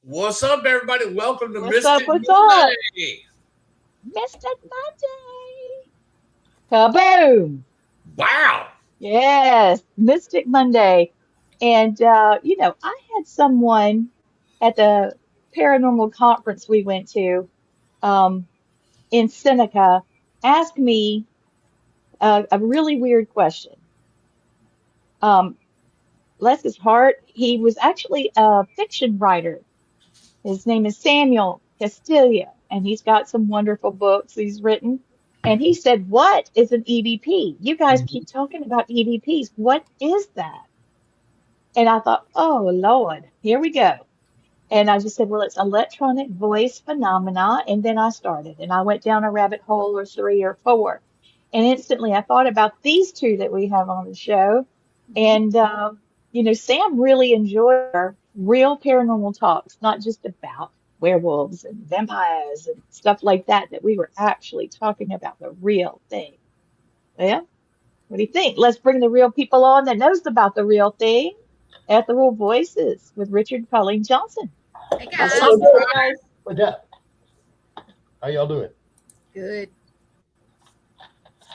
What's up, everybody? Welcome to What's up? Mystic What's up? Monday. Mystic Monday. Kaboom. Wow. Yes, Mystic Monday. And, I had someone at the paranormal conference we went to um, in Seneca ask me a really weird question. Um, bless his heart, he was actually a fiction writer. His name is Samuel Castillo, and he's got some wonderful books he's written. And he said, "What is an EVP? You guys keep talking about EVPs. What is that?" And I thought, "Oh, Lord, here we go." And I just said, "Well, it's electronic voice phenomena." And then I started, and I went down a rabbit hole or three or four. And instantly I thought about these two that we have on the show. And, Sam really enjoyed our real paranormal talks, not just about werewolves and vampires and stuff like that, that we were actually talking about the real thing. Yeah, what do you think? Let's bring the real people on that knows about the real thing. Ethereal Voices with Richard Colleen Johnson. Hey What's guys. up, Guys. What's up? How y'all doing? Good.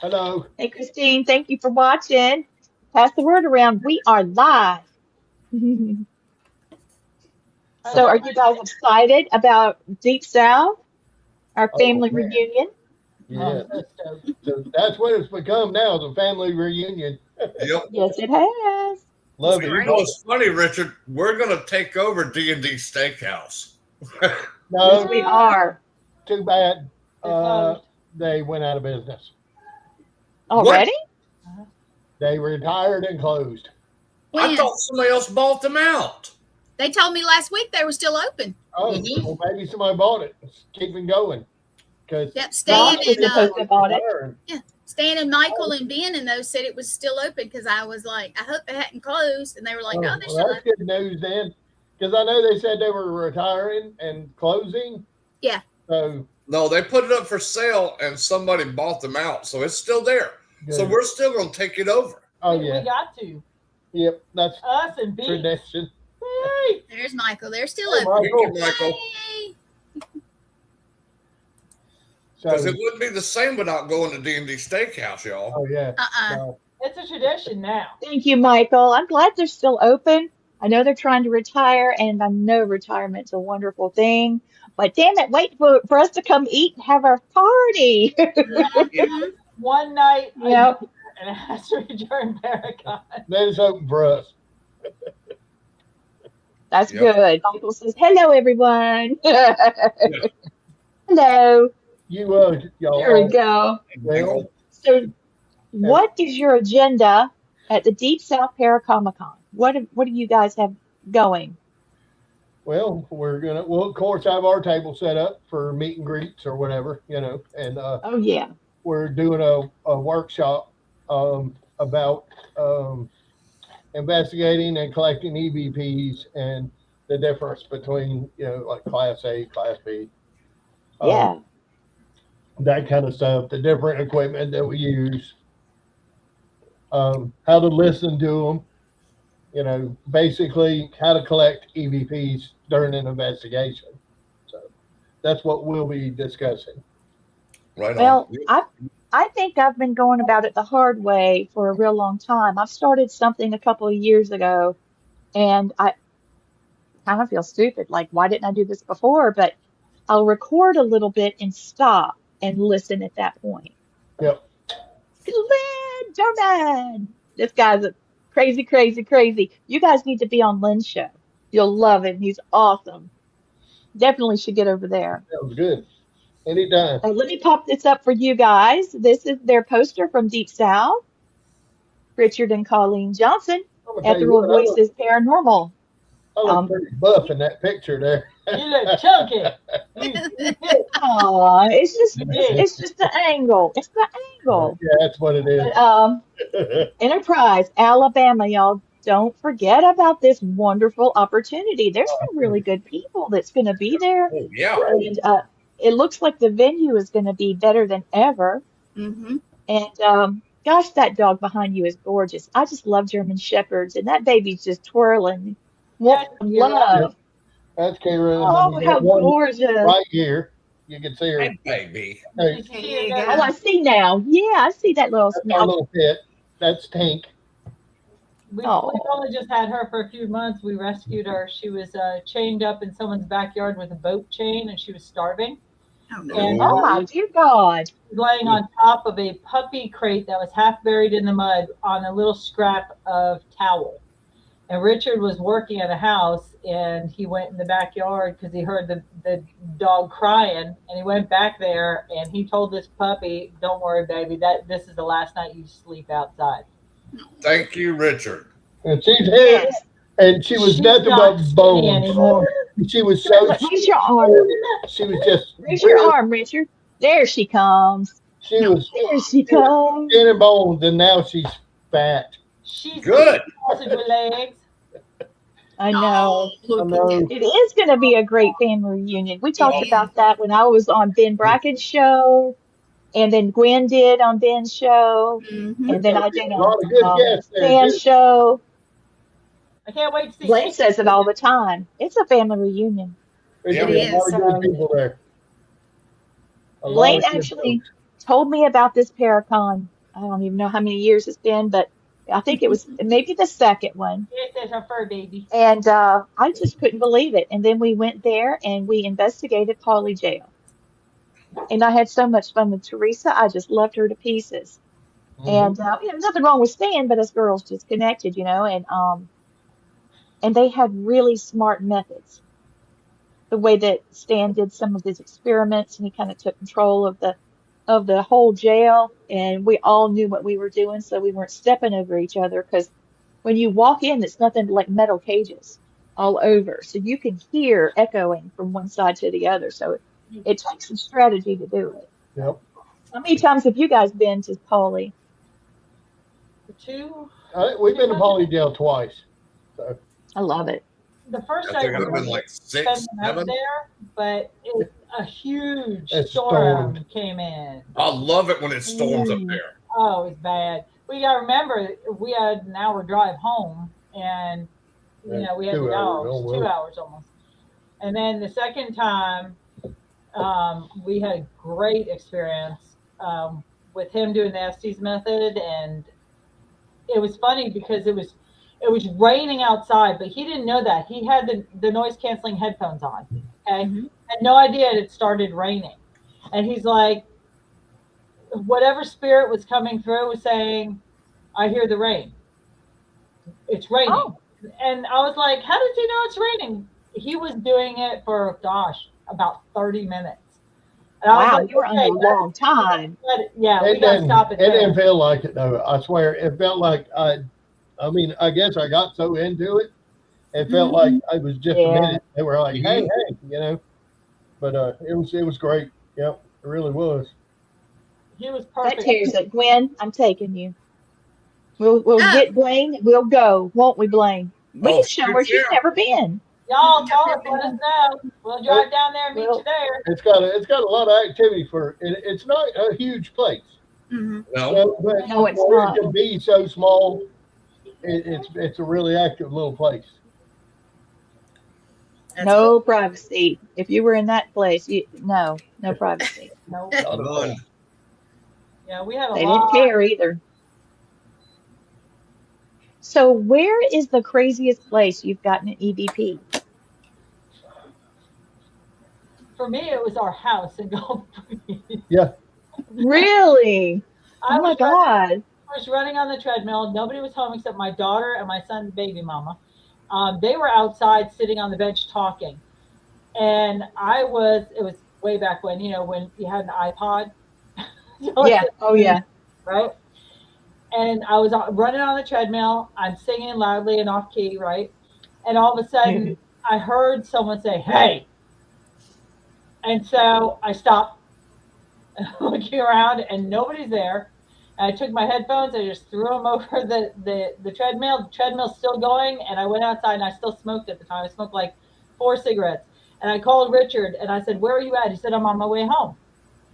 Hello. Hey, Christine, thank you for watching. Pass the word around. We are live. So, are you guys excited about Deep South, our family man. reunion? Yeah. So that's what it's become now, the family reunion. Yep. Yes, it has. Love You it. know, it's funny, Richard. We're going to take over D&D Steakhouse. Yes, No, we are. too bad. They're closed. They went out of business. Already? They retired and closed. I When? thought somebody else bought them out. They told me last week they were still open. Oh, well, maybe somebody bought it. It's keeping going. Because Yep. Stan Josh was and supposed to bought it. Stan and Michael and Ben and those said it was still open because I was like, I hope they hadn't closed, and they were like, no, they're still that's open. good news then. Because I know they said they were retiring and closing. Yeah. So No, they put it up for sale and somebody bought them out. So it's still there. good. So we're still going to take it over. Oh, We yeah. got to. Yep. That's Us and B. tradition. Hey. There's Michael. They're still Hey, open. Thank you, Michael. Yay. Because So, it wouldn't be the same without going to D&D Steakhouse, y'all. oh, yeah. No. It's a tradition now. Thank you, Michael. I'm glad they're still open. I know they're trying to retire, and I know retirement's a wonderful thing. But damn it, wait for us to come eat and have our party. Mhm. One night a Yep. year, and it has to be during Paracon. They just open for us. That's Yep. good. Michael says, "Hello, everyone." Hello. You y'all. There we go. Well, So, what is your agenda at the Deep South Paracomic-Con? What do you guys have going? well, we'll of course have our table set up for meet and greets or whatever, and Oh yeah. we're doing a workshop about investigating and collecting EVPs and the difference between like Class A, Class B, Yeah. that kind of stuff, the different equipment that we use, how to listen to them, basically how to collect EVPs during an investigation. So that's what we'll be discussing. Right Well, on. I think I've been going about it the hard way for a real long time. I've started something a couple of years ago, and I kind of feel stupid. Like, why didn't I do this before? But I'll record a little bit and stop and listen at that point. Yep. Lynn German. This guy's a crazy, crazy, crazy. You guys need to be on Lynn's show. You'll love him. He's awesome. Definitely should get over there. That was good. Anytime. Let me pop this up for you guys. This is their poster from Deep South, Richard and Colleen Johnson, I'm gonna tell you Ethereal what, Voices Paranormal. I look pretty buff in that picture there. You look chunky. You did. Oh, You did. it's just the angle. It's the angle. Yeah, that's what it is. But, Enterprise, Alabama, y'all don't forget about this wonderful opportunity. There's some really good people that's going to be there. Oh, yeah. And it looks like the venue is going to be better than ever. Mm-hmm. And gosh, that dog behind you is gorgeous. I just love German Shepherds, and that baby's just twirling. What Yeah, love. That's Kara. Oh, how gorgeous. Right here. You can see her. Hey, baby. Hey, You see her There you Oh, go. I see now. Yeah, I see that little that's our snap. little pet. That's Tink. We've Oh. only just had her for a few months. We rescued her. She was chained up in someone's backyard with a boat chain, and she was starving. Oh, no. And Oh, my dear God. she was laying on top of a puppy crate that was half buried in the mud on a little scrap of towel. And Richard was working at a house, and he went in the backyard because he heard the dog crying, and he went back there, and he told this puppy, "Don't worry, baby, that this is the last night you sleep outside." Thank you, Richard. And she's here. Yes. And she was She's nothing not but skinny bones. anymore. She was so, Raise your arm. she was just, Raise your arm, Richard. There she comes. she was There she comes. skin and bones, and now she's fat. She's Good. sausage with legs. I know. Oh, look I at know. that. It is going to be a great family reunion. We talked Yeah. about that when I was on Ben Bracken's show, and then Gwen did on Ben's show, Mhm. and then I did A lot on of good guests there, Stan's too. show. I can't wait to see. Blaine says it all the time. It's a family reunion. There's It gonna be a lot is, of good people there. A lot Blaine of good actually folks. told me about this Paracon. I don't even know how many years it's been, but I think it was maybe the second one. This is her fur baby. And I just couldn't believe it. And then we went there and we investigated Pauley Jail. And I had so much fun with Teresa. I just loved her to pieces. And nothing wrong with Stan, but us girls just connected, and they had really smart methods. The way that Stan did some of his experiments, and he kind of took control of the whole jail, and we all knew what we were doing, so we weren't stepping over each other. Because when you walk in, it's nothing but like metal cages all over, so you can hear echoing from one side to the other. So it takes some strategy to do it. Yep. How many times have you guys been to Pauley? The two. We've been to Poly Jail twice. So I love it. The first I think night it would have been like spent 6, the night 7. there, but a huge It storm stormed. came in. I love it when it storms up there. Oh, it's bad. We gotta remember we had an hour drive home, and we had 2 the hours dogs, almost. 2 hours almost. And then the second time, we had a great experience with him doing the Estes method, and it was funny because it was raining outside, but he didn't know that. He had the noise canceling headphones on. Okay, had no idea it had started raining, and he's like, whatever spirit was coming through was saying, "I hear the rain. It's raining." Oh. And I was like, "How does he know it's raining?" He was doing it for about 30 minutes. And I was Wow, like, you were on "Okay, a long time. yeah, we it gotta didn't, stop it it there." didn't feel like it though. I swear, it felt like I guess I got so into it. It felt like it was just Yeah. a minute. They were like, hey, But it was great. Yep, it really was. He was That perfect. tears it. Gwen, I'm taking you. We'll Ah. get Blaine. We'll go, won't we, Blaine? We Oh, can show her. She's yeah. never been. Y'all tell us, let us know. We'll drive down there and meet Well- you there. It's got a lot of activity for it. It's not a huge place, Mhm. No, but No, it's for not. it to be so small, it's a really active little place. That's No privacy. If you were in that place, no privacy. No, none. yeah, we had a They didn't lot. care either. So where is the craziest place you've gotten an EVP? For me, it was our house in Gulf Breeze. Really? I Oh my was God. I was running on the treadmill. Nobody was home except my daughter and my son's baby mama. They were outside sitting on the bench talking. And it was way back when, when you had an iPod. So Yeah. Oh, yeah. right? And I was running on the treadmill. I'm singing loudly and off key, right? And all of a sudden, I heard someone say, "Hey!" And so I stopped, looking around, and nobody's there. And I took my headphones, I just threw them over the treadmill. The treadmill's still going, and I went outside, and I still smoked at the time. I smoked like 4 cigarettes. And I called Richard, and I said, "Where are you at?" He said, "I'm on my way home."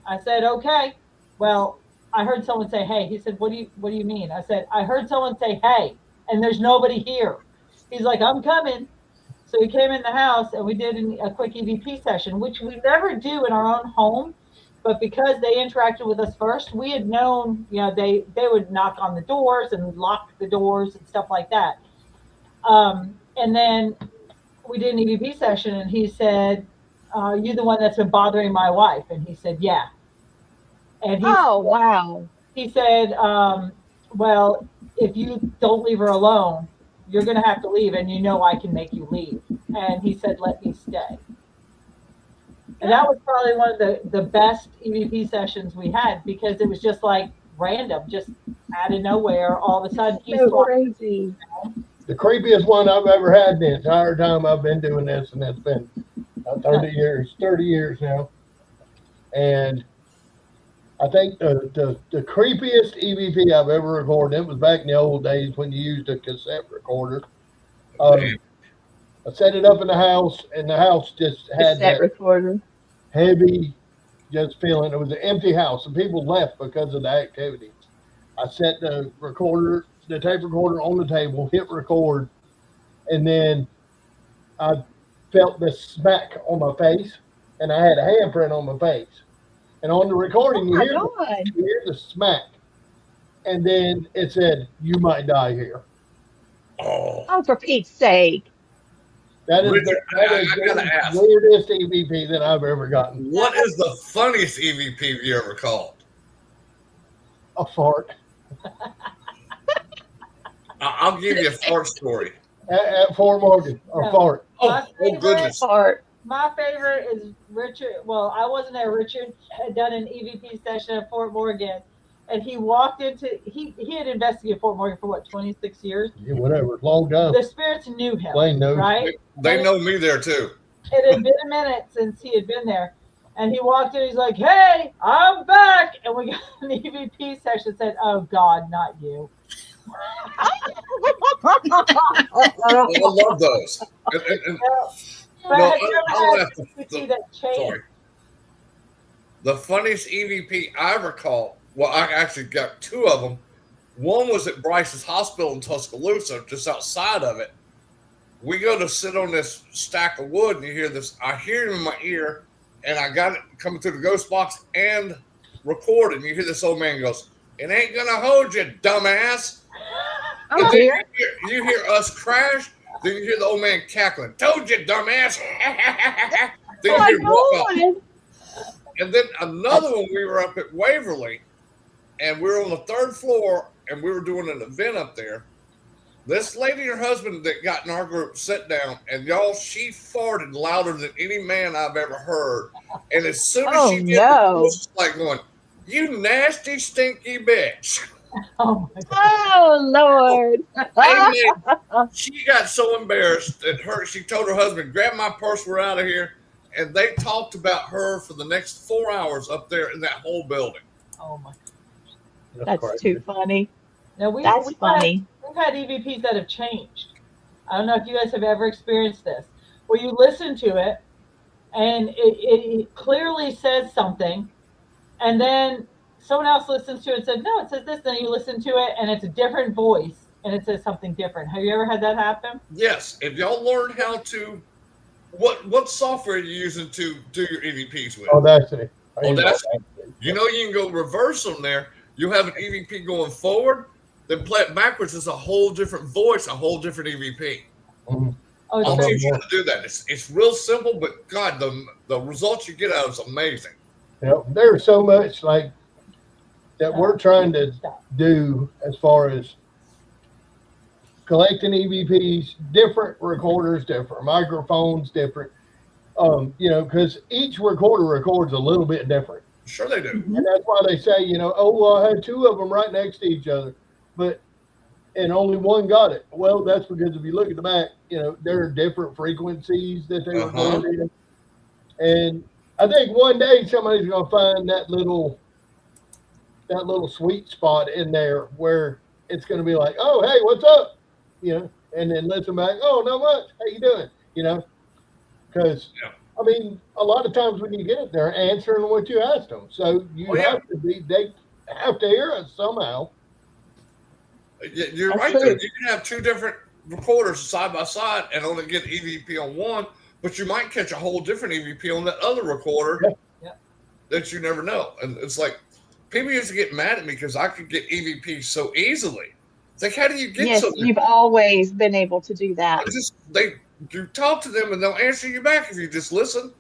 I said, "Okay." Well, I heard someone say, "Hey." He said, what do you mean?" I said, "I heard someone say, 'Hey,' and there's nobody here." He's like, "I'm coming." So we came in the house and we did a quick EVP session, which we never do in our own home. But because they interacted with us first, we had known, they would knock on the doors and lock the doors and stuff like that. And then we did an EVP session, and he said, "You the one that's been bothering my wife?" And he said, "Yeah." And Oh, wow. he said, "Well, if you don't leave her alone, you're going to have to leave, and I can make you leave." And he said, "Let me stay." And that was probably one of the best EVP sessions we had, because it was just like random, just out of nowhere. All of a sudden, he's So crazy. The creepiest one I've ever had the entire time I've been doing this, and it's been 30 years now. And I think the creepiest EVP I've ever recorded, it was back in the old days when you used a cassette recorder. I set it up in the house, and the house just had Cassette that recorder. heavy just feeling. It was an empty house, and people left because of the activity. I set the tape recorder on the table, hit record, and then I felt this smack on my face, and I had a handprint on my face. And on the recording, Oh, my you God. hear the smack, and then it said, "You might die here." Oh, Oh, for Pete's sake. That is Richard, I gotta the ask. weirdest EVP that I've ever gotten. what is the funniest EVP you ever called? A fart I'll give you a fart story. at Fort Morgan. A Yeah. fart. Oh goodness. Part. My favorite is Richard. Well, I wasn't there. Richard had done an EVP session at Fort Morgan, and he walked into, he had investigated Fort Morgan for what, 26 years? Yeah, whatever. Long time. The spirits knew him, Lane knows. right? They know me there too. It had been a minute since he had been there. And he walked in, he's like, "Hey, I'm back." And we got an EVP session, said, "Oh God, not you." I love those. And But No, have you I'll ever have had to- EVP that changed? sorry. The funniest EVP I recall, well, I actually got 2 of them. One was at Bryce's Hospital in Tuscaloosa, just outside of it. We go to sit on this stack of wood, and you hear this. I hear him in my ear, and I got it coming through the ghost box and recorded. And you hear this old man goes, "It ain't gonna hold you, dumbass." Oh, And then dear. you hear us crash. Then you hear the old man cackling, "Told you, dumbass." Then Oh, you my hear him walk off. God. And then another one, we were up at Waverly, and we were on the 3rd floor, and we were doing an event up there. This lady and her husband that got in our group sat down, and y'all, she farted louder than any man I've ever heard. And as soon as Oh, she did, no. it was just like going, "You nasty, stinky bitch." Oh my God. Oh, Lord. Amen. She got so embarrassed that she told her husband, "Grab my purse, we're out of here." And they talked about her for the next 4 hours up there in that whole building. Oh my. That's crazy. too funny. Now That's funny. We've had EVPs that have changed. I don't know if you guys have ever experienced this, where you listen to it and it clearly says something, and then someone else listens to it and says, "No, it says this." Then you listen to it and it's a different voice and it says something different. Have you ever had that happen? Yes, if y'all learn how to, what software are you using to do your EVPs with? Audacity. I use Audacity. Audacity. You know, you can go reverse on there. You have an EVP going forward, then play it backwards. It's a whole different voice, a whole different EVP. Mhm. Oh, I'll it's teach you how to do that. It's real simple, but God, the results you get out of it is amazing. Yep. There's so much like that we're trying to do as far as collecting EVPs, different recorders, different microphones, different Because each recorder records a little bit different. Sure they do. And that's why they say, oh, well, I had two of them right next to each other, and only one got it. Well, that's because if you look at the back, there are different frequencies that they recorded in. And I think one day somebody's going to find that little sweet spot in there where it's going to be like, oh, hey, what's up? And then listen back, oh, not much. How you doing? Because I mean, a lot of times when you get it, they're answering what you asked them. So they have to hear us somehow. You're right there. You can have two different recorders side by side and only get EVP on one, but you might catch a whole different EVP on that other recorder that you never know. And it's like, people used to get mad at me because I could get EVP so easily. It's like, how do you get so? You've always been able to do that. You talk to them and they'll answer you back if you just listen.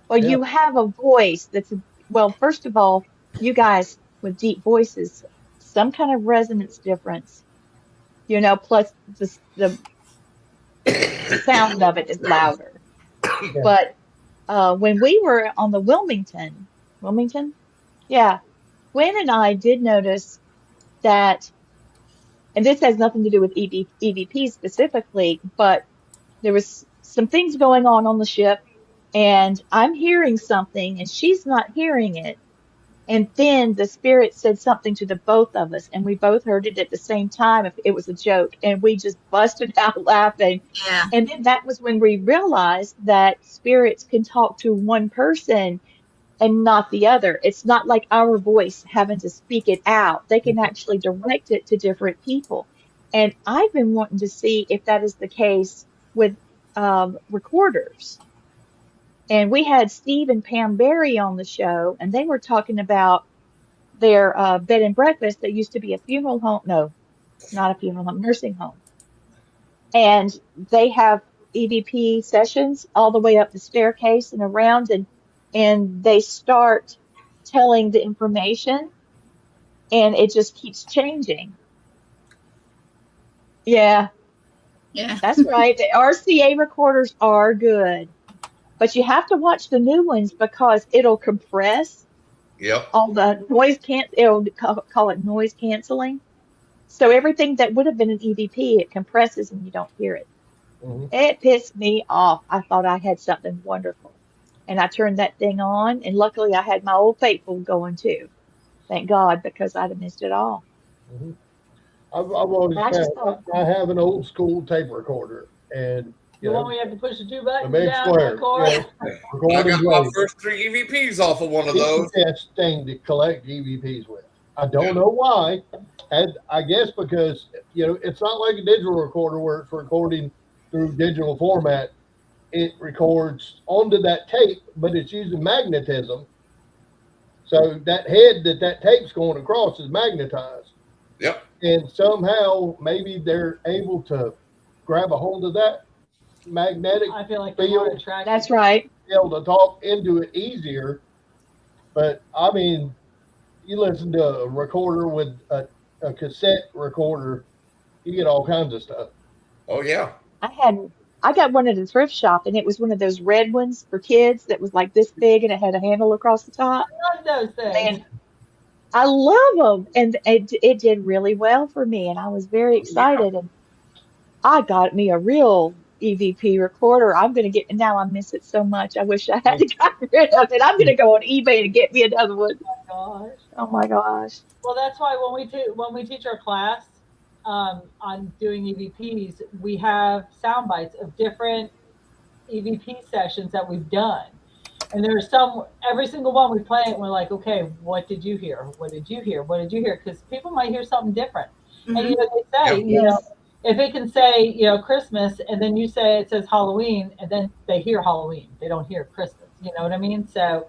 Well, you have a voice first of all, you guys with deep voices, some kind of resonance difference, plus the sound of it is louder. Yeah. But when we were on the Wilmington, Gwen and I did notice that, and this has nothing to do with EVP specifically, but there was some things going on the ship, and I'm hearing something and she's not hearing it. And then the spirit said something to the both of us, and we both heard it at the same time. If it was a joke, and we just busted out laughing. Yeah. And then that was when we realized that spirits can talk to one person and not the other. It's not like our voice having to speak it out. They can actually direct it to different people. And I've been wanting to see if that is the case with recorders. And we had Steve and Pam Berry on the show, and they were talking about their bed and breakfast that used to be a funeral home. No, not a funeral home, nursing home. And they have EVP sessions all the way up the staircase and around, and they start telling the information, and it just keeps changing. Yeah, that's right. The RCA recorders are good. But you have to watch the new ones because it'll compress all the noise. It'll call it noise canceling. So everything that would have been an EVP, it compresses and you don't hear it. Mm-hmm. It pissed me off. I thought I had something wonderful. And I turned that thing on, and luckily I had my Old Faithful going too. Thank God, because I'd have missed it all. Mm-hmm. I've always I have an old school tape recorder, and the one we have to push the two buttons the big down square. I got my first 3 EVPs off of one of those. It's the best thing to collect EVPs with. I don't know why. And I guess because, it's not like a digital recorder where it's recording through digital format. It records onto that tape, but it's using magnetism. So that head that tape's going across is magnetized. Yep. And somehow maybe they're able to grab a hold of that magnetic I feel like field. That's right. Be able to talk into it easier. But I mean, you listen to a recorder with a cassette recorder, you get all kinds of stuff. Oh yeah. I got one at a thrift shop, and it was one of those red ones for kids that was like this big, and it had a handle across the top. I love those things. And I love them, and it did really well for me, and I was very excited. And I got me a real EVP recorder. I'm going to get, now I miss it so much. I wish I had gotten rid of it. I'm going to go on eBay and get me another one. Oh my gosh. Oh my gosh. Well, that's why when we teach our class on doing EVPs, we have sound bites of different EVP sessions that we've done. And there's every single one we play it, and we're like, okay, what did you hear? What did you hear? What did you hear? Because people might hear something different. Mm-hmm. And they say, if it can say, Christmas, and then you say it says Halloween, and then they hear Halloween, they don't hear Christmas. You know what I mean? So,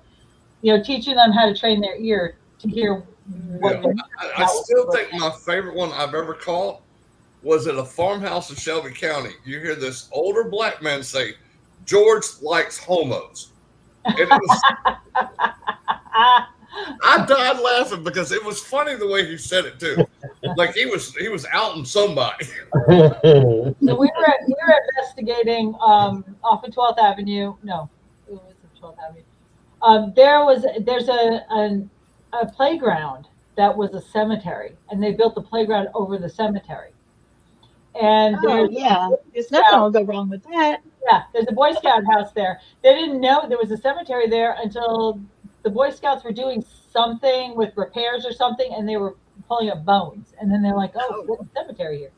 teaching them how to train their ear to hear what they're hearing. I still think my favorite one I've ever caught was at a farmhouse in Shelby County. You hear this older black man say, "George likes homos." And it was, I died laughing because it was funny the way he said it too. Like he was outing somebody. So we were investigating off of 12th Avenue. No, was the 12th Avenue. There's a playground that was a cemetery, and they built the playground over the cemetery. And Oh, there's yeah. There's nothing will go wrong with that. yeah, there's a Boy Scout house there. They didn't know there was a cemetery there until the Boy Scouts were doing something with repairs or something, and they were pulling up bones. And then they're like, "Oh, there's a cemetery here."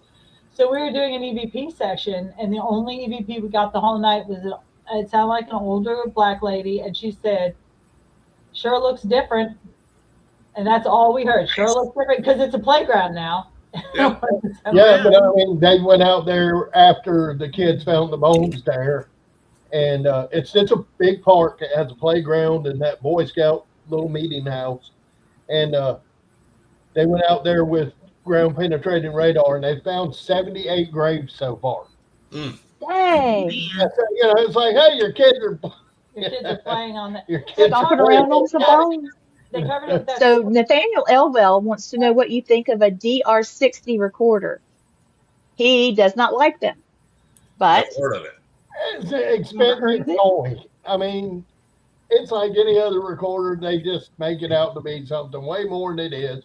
So we were doing an EVP session, and the only EVP we got the whole night was it sounded like an older black lady, and she said, "Sure looks different," and that's all we heard. Sure looks different because it's a playground now. Yeah. Yeah, but I mean, they went out there after the kids found the bones there, and it's a big park. It has a playground and that Boy Scout little meeting house, and they went out there with ground penetrating radar, and they found 78 graves so far. Dang. Yeah, so, you know, it's like, hey, your kids are playing on that. your kids are Stomping around on some bones. They covered up that. So Nathaniel Elwell wants to know what you think of a DR60 recorder. He does not like them, but I've heard of it. It's an expensive toy. I mean, it's like any other recorder. They just make it out to be something way more than it is.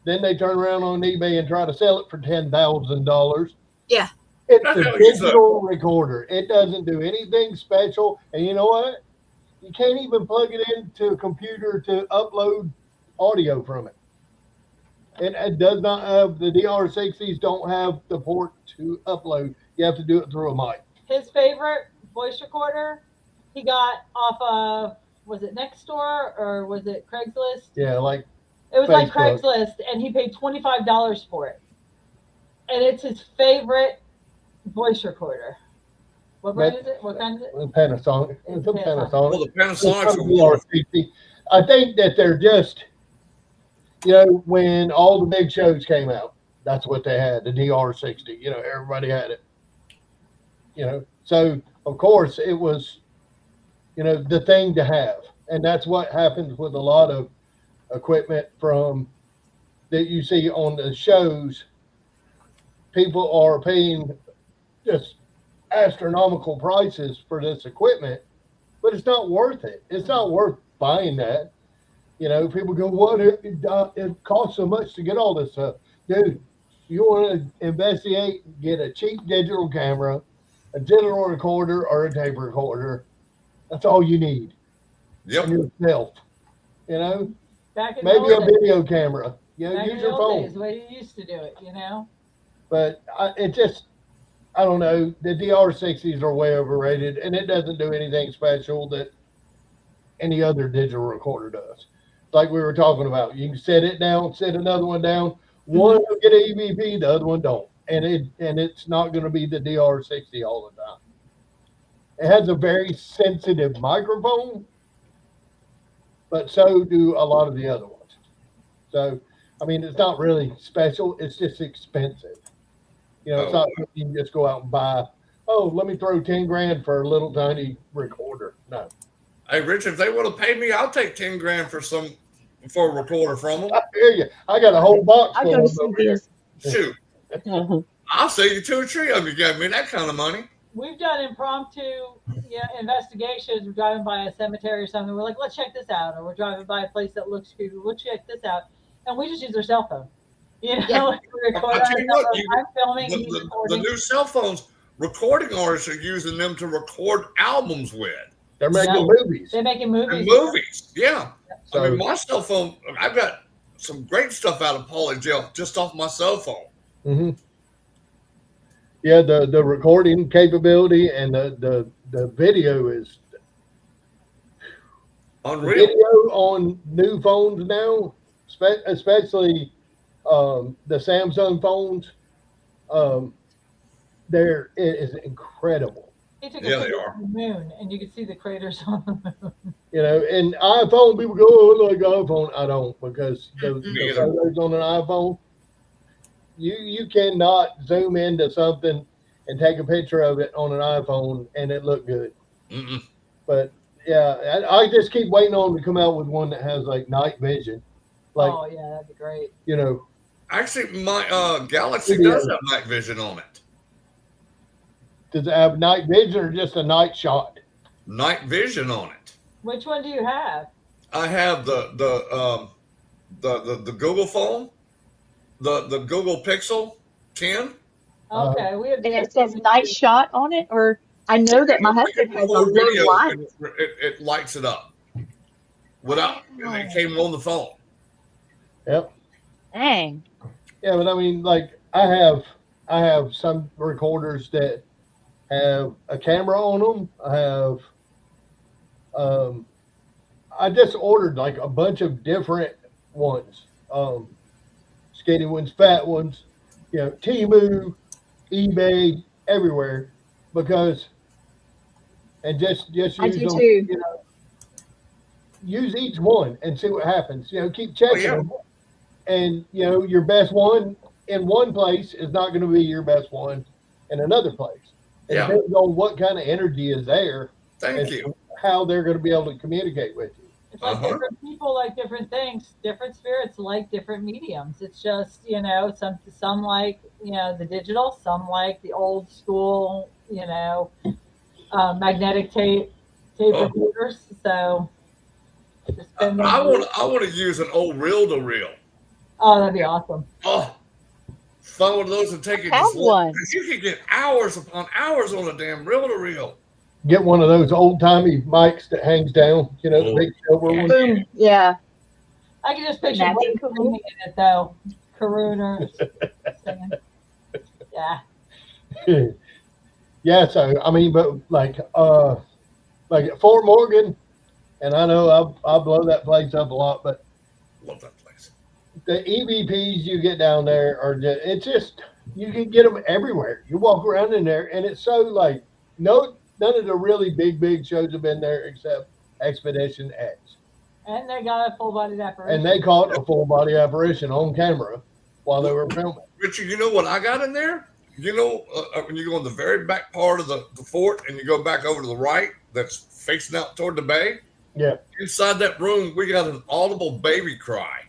Then they turn around on eBay and try to sell it for $10,000. Yeah. It's That's a how it is, digital recorder. It doesn't do anything special. And you know what? You can't even plug it into a computer to upload audio from it. It does not have, the DR60s don't have the port to upload. You have to do it through a mic. His favorite voice recorder he got off of, was it Nextdoor or was it Craigslist? Yeah, like It was like Facebook. Craigslist, and he paid $25 for it. And it's his favorite voice recorder. What brand is it? What kind is it? Panasonic. It's a Panasonic. Well, Panasonic. the Panasonic's It's a DR60. I think that they're just, you know, when all the big shows came out, that's what they had, the DR60. You know, everybody had it. You know, so of course it was, you know, the thing to have. And that's what happens with a lot of equipment from that you see on the shows. People are paying just astronomical prices for this equipment, but it's not worth it. It's not worth buying that. You know, people go, "What? It costs so much to get all this stuff." Dude, you want to investigate, get a cheap digital camera, a digital recorder, or a tape recorder. That's all you need. Yep. And yourself. You know, Back in maybe the a old days. video camera. You know, Back in use the your old phone. days, the way you used to do it, you know? But it just, I don't know. The DR60s are way overrated, and it doesn't do anything special that any other digital recorder does. Like we were talking about, you can set it down, set another one down. One will get an EVP, the other one don't, and it's not going to be the DR60 all the time. It has a very sensitive microphone, but so do a lot of the other ones. So, I mean, it's not really special. It's just expensive. You know, it's not something you can just go out and buy. Oh, let me throw 10 grand for a little tiny recorder. No. Hey, Rich, if they would have paid me, I'll take 10 grand for a recorder from them. I hear you. I got a whole box I full go to of see them over here. this. Shoot, I'll sell you 2 or 3 of them. You gave me that kind of money. We've done impromptu investigations. We're driving by a cemetery or something. We're like, let's check this out. Or we're driving by a place that looks creepy. We'll check this out. And we just use our cell phone. You know, Yeah. like we record I'll our tell you cell what, phone. I'm filming, he's The recording. new cell phones, recording artists are using them to record albums with They're making Yeah. movies. They're making and movies. movies. Yeah. So, I mean, my cell phone, I've got some great stuff out of Poly Jail just off my cell phone. mhm. Yeah, the recording capability and the video is Unreal. video on new phones now, especially the Samsung phones. It is incredible. He took a Yeah, they picture are. of the moon, and you could see the craters on the moon. You know, and iPhone, people go, "Oh, I like iPhone." I don't, because the Me either. photos on an iPhone, you cannot zoom into something and take a picture of it on an iPhone and it look good. Mm-mm. But yeah, I just keep waiting on them to come out with one that has like night vision. Like, Oh, yeah, that'd be great. you know, Actually, my Galaxy Video. does have night vision on it. does it have night vision or just a night shot? night vision on it. Which one do you have? I have the Google phone, the Google Pixel 10. Okay, we have. And it says night shot on it, or I know that my husband has a Before video, low light. it lights it up without. It came on the phone. Yep. Dang. Yeah, but I mean, like I have some recorders that have a camera on them. I just ordered like a bunch of different ones, skinny ones, fat ones, you know, Temu, eBay, everywhere, because, and just use I do them, too. you know, use each one and see what happens. You know, keep checking yeah. them, and you know, your best one in one place is not going to be your best one in another place. It Yeah. depends on what kind of energy is there. Thank and you. how they're going to be able to communicate with you. It's like Uh-huh. different people like different things. Different spirits like different mediums. It's just, you know, some like, you know, the digital, some like the old school, you know, magnetic tape Oh. recorders. So just I spend want to use an old reel to reel. Oh, that'd be awesome. Oh, phone one of those and take it. Have just one. because you can get hours upon hours on a damn reel to reel. Get one of those old timey mics that hangs down, you know, the big silver Yeah. one. Boom. Yeah. I can just picture That'd be Blake cool. singing in it though. Karuna singing. Yeah. Yeah, so I mean, but like at Fort Morgan, and I know I blow that place up a lot, but Love that place. the EVPs you get down there are just, it's just, you can get them everywhere. You walk around in there and it's so like, none of the really big shows have been there except Expedition X. And they got a full bodied apparition. And they caught a full body apparition on camera while they were filming. Richard, you know what I got in there? You know, when you go in the very back part of the fort and you go back over to the right, that's facing out toward the bay. Yeah. Inside that room, we got an audible baby cry.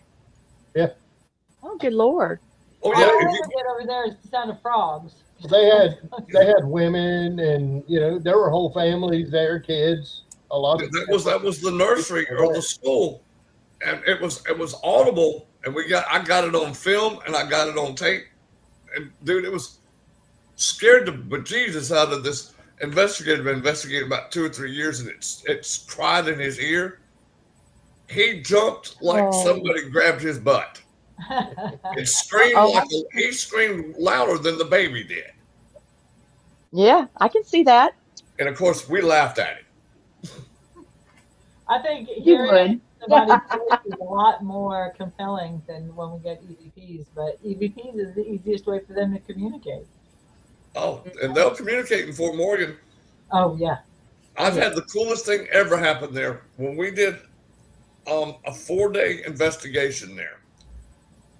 Oh, good Lord. Oh All yeah, I if ever you, get over there is the sound of frogs. They had women, and you know there were whole families there, kids. A lot of that was the nursery or the school, and it was audible, and I got it on film and I got it on tape, and dude, it was scared the bejesus out of this investigator. Been investigating about 2 or 3 years, and it's cried in his ear. He jumped like Oh. somebody grabbed his butt. It screamed Oh. he screamed louder than the baby did, Yeah, I can see that. and of course we laughed at it. I think You hearing would. somebody's voice is a lot more compelling than when we get EVPs, but EVPs is the easiest way for them to communicate. Oh, and they'll communicate in Fort Morgan. Oh yeah. I've had the coolest thing ever happen there when we did a 4-day investigation there.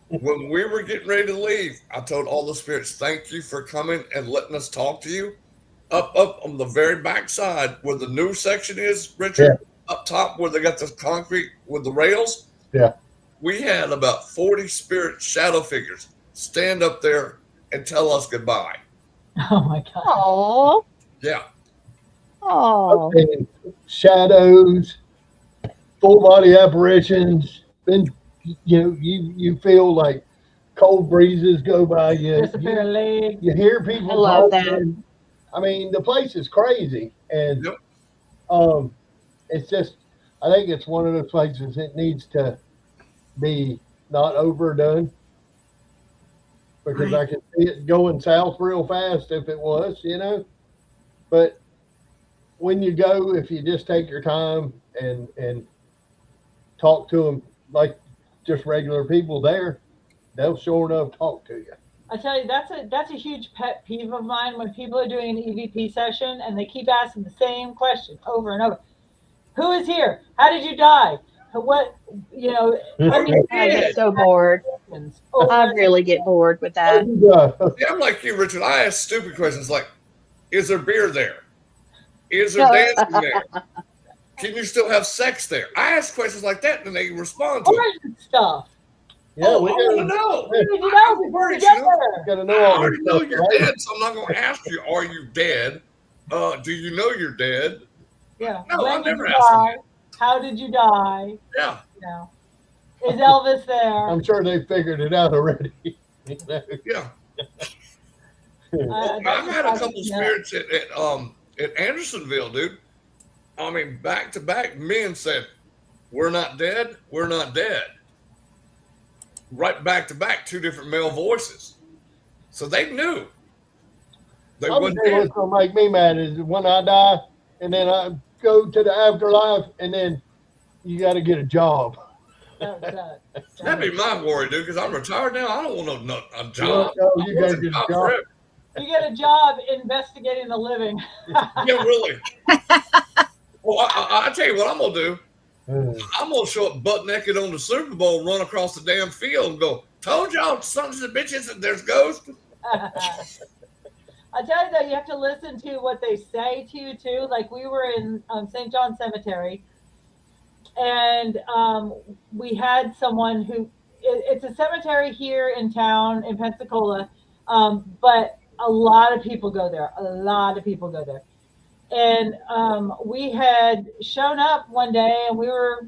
When we were getting ready to leave, I told all the spirits, "Thank you for coming and letting us talk to you." Up on the very back side where the new section is, Richard, up top where they got the concrete with the rails. Yeah. We had about 40 spirit shadow figures stand up there and tell us goodbye. Oh my god. Oh. Yeah. Oh. and shadows, full body apparitions. Then you know you feel like cold breezes go by you. Disappear leg. You hear people I love talking. I mean, the place is crazy, and Yep. it's just. I think it's one of those places that needs to be not overdone, because I can see it going south real fast if it was, you know. But when you go, if you just take your time and talk to them like just regular people there, they'll sure enough talk to you. I tell you, that's a huge pet peeve of mine when people are doing an EVP session and they keep asking the same question over and over. Who is here? How did you die? What, you know, I mean, I get so bored. questions I over- really get bored with that. Yeah, I'm like you, Richard. I ask stupid questions like, "Is there beer there? Is there No. dancing there? Can you still have sex there?" I ask questions like that, and they respond to it. Origin stuff. Yeah, Oh, we I want to gotta, know. Who did you know before you get there? gotta I know all already this know stuff, you're right? dead, so I'm not going to ask you, "Are you dead?" Do you know you're dead? Yeah. No, I When did never you asked him die? How did you die? Yeah. You know, is Elvis there? I'm sure they figured it out already. You know? Yeah. That I've was had a probably couple spirits at Andersonville, dude. I mean, back to back, men said, "We're not dead. We're not dead." Right back to back, two different male voices. So they knew they I'm wasn't tell you dead. what's gonna make me mad is when I die and then I go to the afterlife and then you got to get a job. That'd be my worry, dude. Because I'm retired now. I don't want a You job. know, you I got want to get a job job. forever. You get a job investigating the living. Yeah, really. Well, I tell you what I'm gonna do. I'm gonna show up butt naked on the Super Bowl, run across the damn field, and go, "Told y'all, sons of bitches, that there's ghosts." I tell you though, you have to listen to what they say to you too. Like we were in St. John Cemetery, and we had someone who it's a cemetery here in town in Pensacola, but a lot of people go there. A lot of people go there. And we had shown up one day and we were,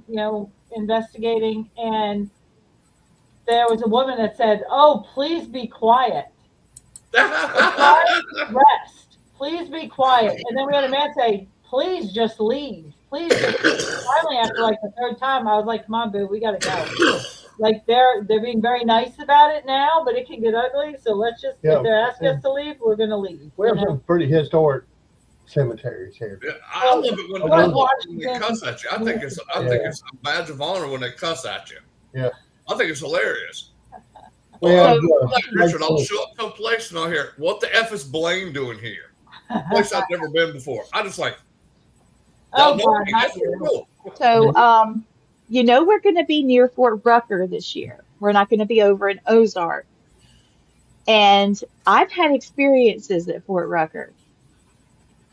investigating, and there was a woman that said, "Oh, please be quiet. Rest. Please be quiet." And then we had a man say, "Please just leave. Please just leave." Finally, after like the third time, I was like, "Come on, boo, we gotta go." Like they're being very nice about it now, but it can get ugly. So let's just if they're asking us to leave, we're gonna leave. We have some pretty historic cemeteries here. Yeah, I love it when they cuss at you. I think it's a badge of honor when they cuss at you. Yeah. I think it's hilarious. We have, Richard, I'll show up to a place and I'll hear, "What the F is Blaine doing here?" A place I've never been before. I just like, Oh, no, God, that's cool. So, we're going to be near Fort Rucker this year. We're not going to be over in Ozark. And I've had experiences at Fort Rucker.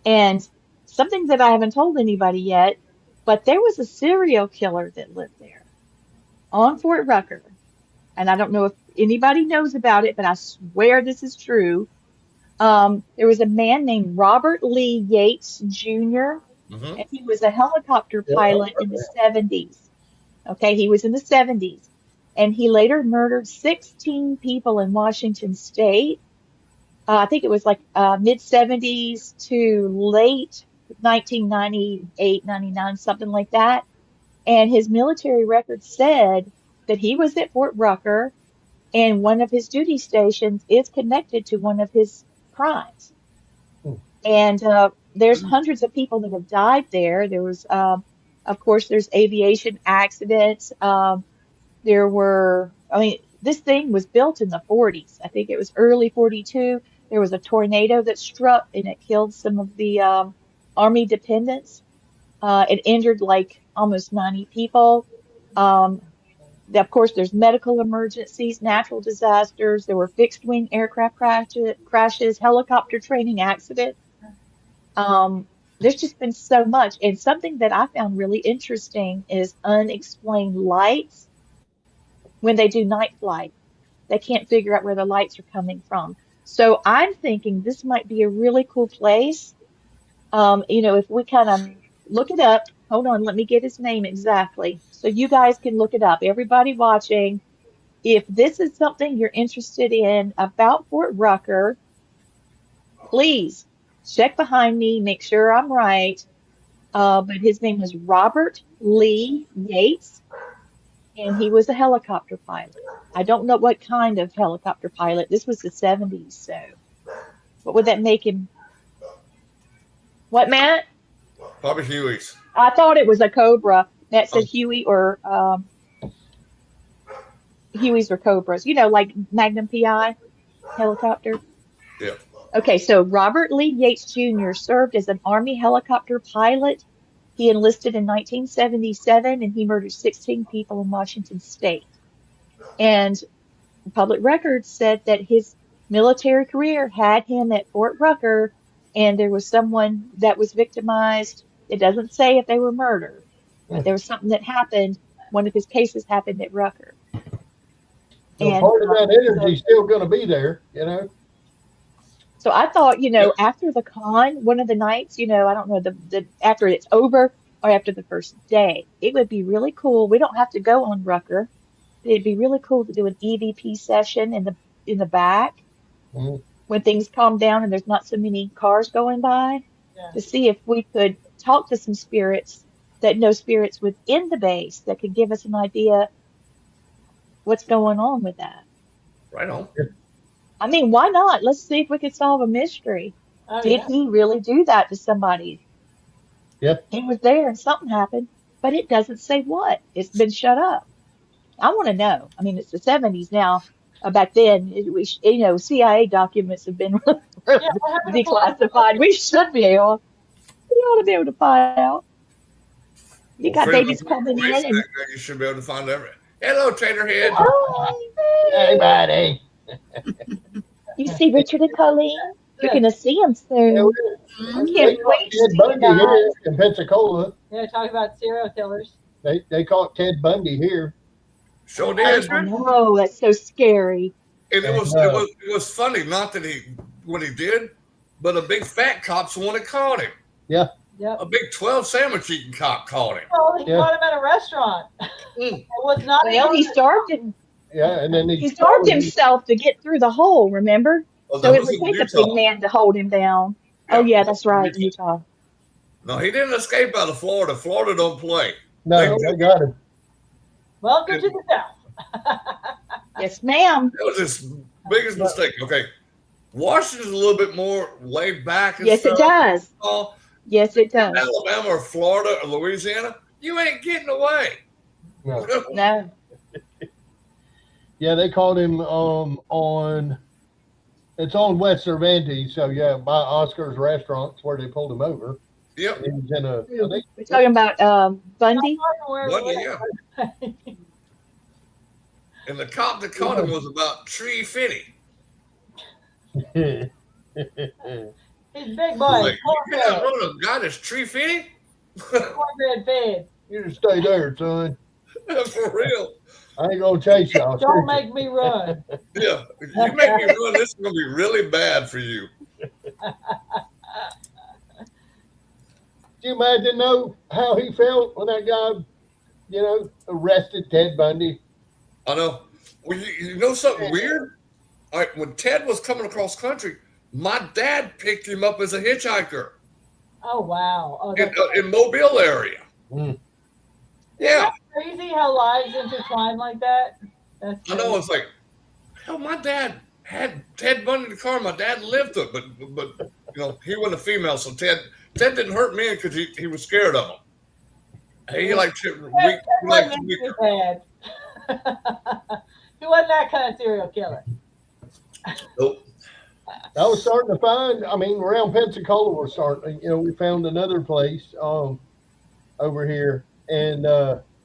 And something that I haven't told anybody yet, but there was a serial killer that lived there on Fort Rucker. And I don't know if anybody knows about it, but I swear this is true. There was a man named Robert Lee Yates Jr., and he was a helicopter pilot in the 70s. Okay, he was in the 70s. And he later murdered 16 people in Washington State. I think it was like mid 70s to late 1998, 99, something like that. And his military record said that he was at Fort Rucker, and one of his duty stations is connected to one of his crimes. And there's hundreds of people that have died there. There was, of course, there's aviation accidents. This thing was built in the 40s. I think it was early 42. There was a tornado that struck and it killed some of the Army dependents. It injured like almost 90 people. Of course, there's medical emergencies, natural disasters. There were fixed wing aircraft crashes, helicopter training accidents. There's just been so much. And something that I found really interesting is unexplained lights. When they do night flight, they can't figure out where the lights are coming from. So I'm thinking this might be a really cool place. If we kind of look it up. Hold on, let me get his name exactly. So you guys can look it up. Everybody watching, if this is something you're interested in about Fort Rucker, please check behind me, make sure I'm right. But his name was Robert Lee Yates, and he was a helicopter pilot. I don't know what kind of helicopter pilot. This was the 70s, so what would that make him? What, Matt? Probably Huey's. I thought it was a Cobra. Matt said Huey or Hueys or Cobras. Like Magnum PI helicopter. Yeah. Okay, so Robert Lee Yates Jr. served as an Army helicopter pilot. He enlisted in 1977 and he murdered 16 people in Washington State. And public records said that his military career had him at Fort Rucker, and there was someone that was victimized. It doesn't say if they were murdered, but there was something that happened. One of his cases happened at Rucker. So part of that energy is still going to be there, So I thought, after the con, one of the nights, I don't know, the after it's over or after the first day, it would be really cool. We don't have to go on Rucker. It'd be really cool to do an EVP session in the back Mhm. when things calm down and there's not so many cars going by, Yeah. to see if we could talk to some spirits that know spirits within the base that could give us an idea what's going on with that. Right on. I mean, why not? Let's see if we can solve a mystery. Oh, Did yeah. he really do that to somebody? Yep. He was there and something happened, but it doesn't say what. It's been shut up. I want to know. I mean, it's the 70s now. Back then, CIA documents have been Yeah, what happened to declassified. We should be able. We ought to be able to find out. You got Freedom babies of coming in, Information and Act, you should be able to find everything. Hello, Taterhead. oh, Hey, buddy. you see Richard and Colleen? You're gonna see them Yeah, soon. Mhm. Can't wait to Ted see Bundy you here guys. in Pensacola. Yeah, talk about serial killers. They caught Ted Bundy here. Sure did. I know, that's so scary. And it was, And, it was it was funny, not that what he did, but a big fat cop's the one that caught him. Yep. A big 12 sandwich eating cop caught him. Well, he Yeah. caught him at a restaurant. Mm. It was not. Well, he starved him. Yeah, and then He starved himself to get through the hole. Remember? Oh, So that it was would in take a Utah. big man to hold him down. Oh yeah, that's right, Utah. No, he didn't escape out of Florida. Florida don't play. No, they got him. Welcome to the South. Yes, ma'am. That was his biggest mistake. Okay. Washington's a little bit more laid back and Yes, it stuff. does. Oh, Yes, it does. Alabama or Florida or Louisiana, you ain't getting away. No. No. Yeah, they caught him on. It's on West Cervantes, so yeah, by Oscar's restaurants where they pulled him over. Yep. He was in a. I think We're talking about Bundy. Where- Bundy, yeah. And the cop that caught him was about 350. He's big boy. Like, you can't run a guy that's 350? Cornbread fed. You just stay there, son. For real. I ain't gonna chase you. I'll Don't shoot you. make me run. Yeah. If you make me run, this is going to be really bad for you. Do you imagine though how he felt when that guy, arrested Ted Bundy? I know. Well, you know something weird? All right, when Ted was coming across country, my dad picked him up as a hitchhiker Oh wow. Oh, in, that's in Mobile area. Mm. Yeah. crazy how lives intertwine like that. That's I know. It's like, hell, my dad had Ted Bundy in the car. My dad lived it, but he wasn't a female, so Ted didn't hurt me because he was scared of him. He liked to That weak. wasn't too bad. He wasn't that kind of serial killer. Nope. I was starting to find. I mean, around Pensacola, we're starting. We found another place over here, and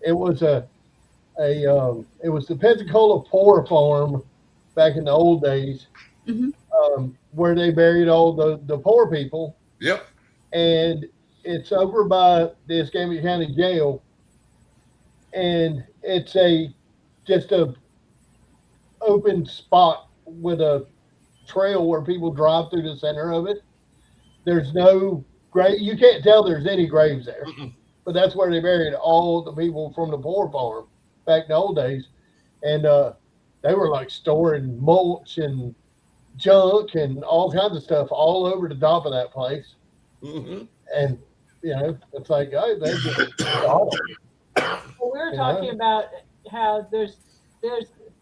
it was it was the Pensacola Poor Farm back in the old days, Mhm. where they buried all the poor people, Yep. and it's over by the Escambia County Jail, and it's just a open spot with a trail where people drive through the center of it. There's no grave. You can't tell there's any graves there, Mm-mm. but that's where they buried all the people from the poor farm back in the old days. And they were like storing mulch and junk and all kinds of stuff all over the top of that place. Mm-hmm. And, it's like, oh, they just awesome. Well, we were Yeah. talking about how there's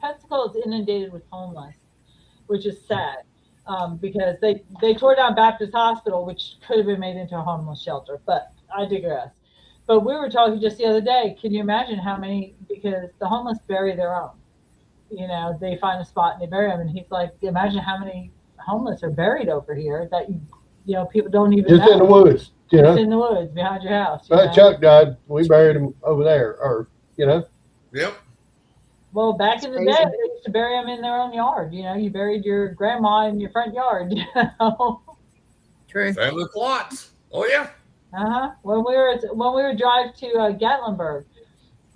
Pensacola is inundated with homeless, which is sad because they tore down Baptist Hospital, which could have been made into a homeless shelter. But I digress. But we were talking just the other day. Can you imagine how many? Because the homeless bury their own. They find a spot and they bury them. And he's like, imagine how many homeless are buried over here that people don't even Just know. in the woods, Just in the woods behind your house. you know? Chuck died. We buried him over there, or. Yep. Well, back That's in the crazy. day, they used to bury them in their own yard. You buried your grandma in your front yard. True. Family plots. Oh yeah. When we were drive to Gatlinburg,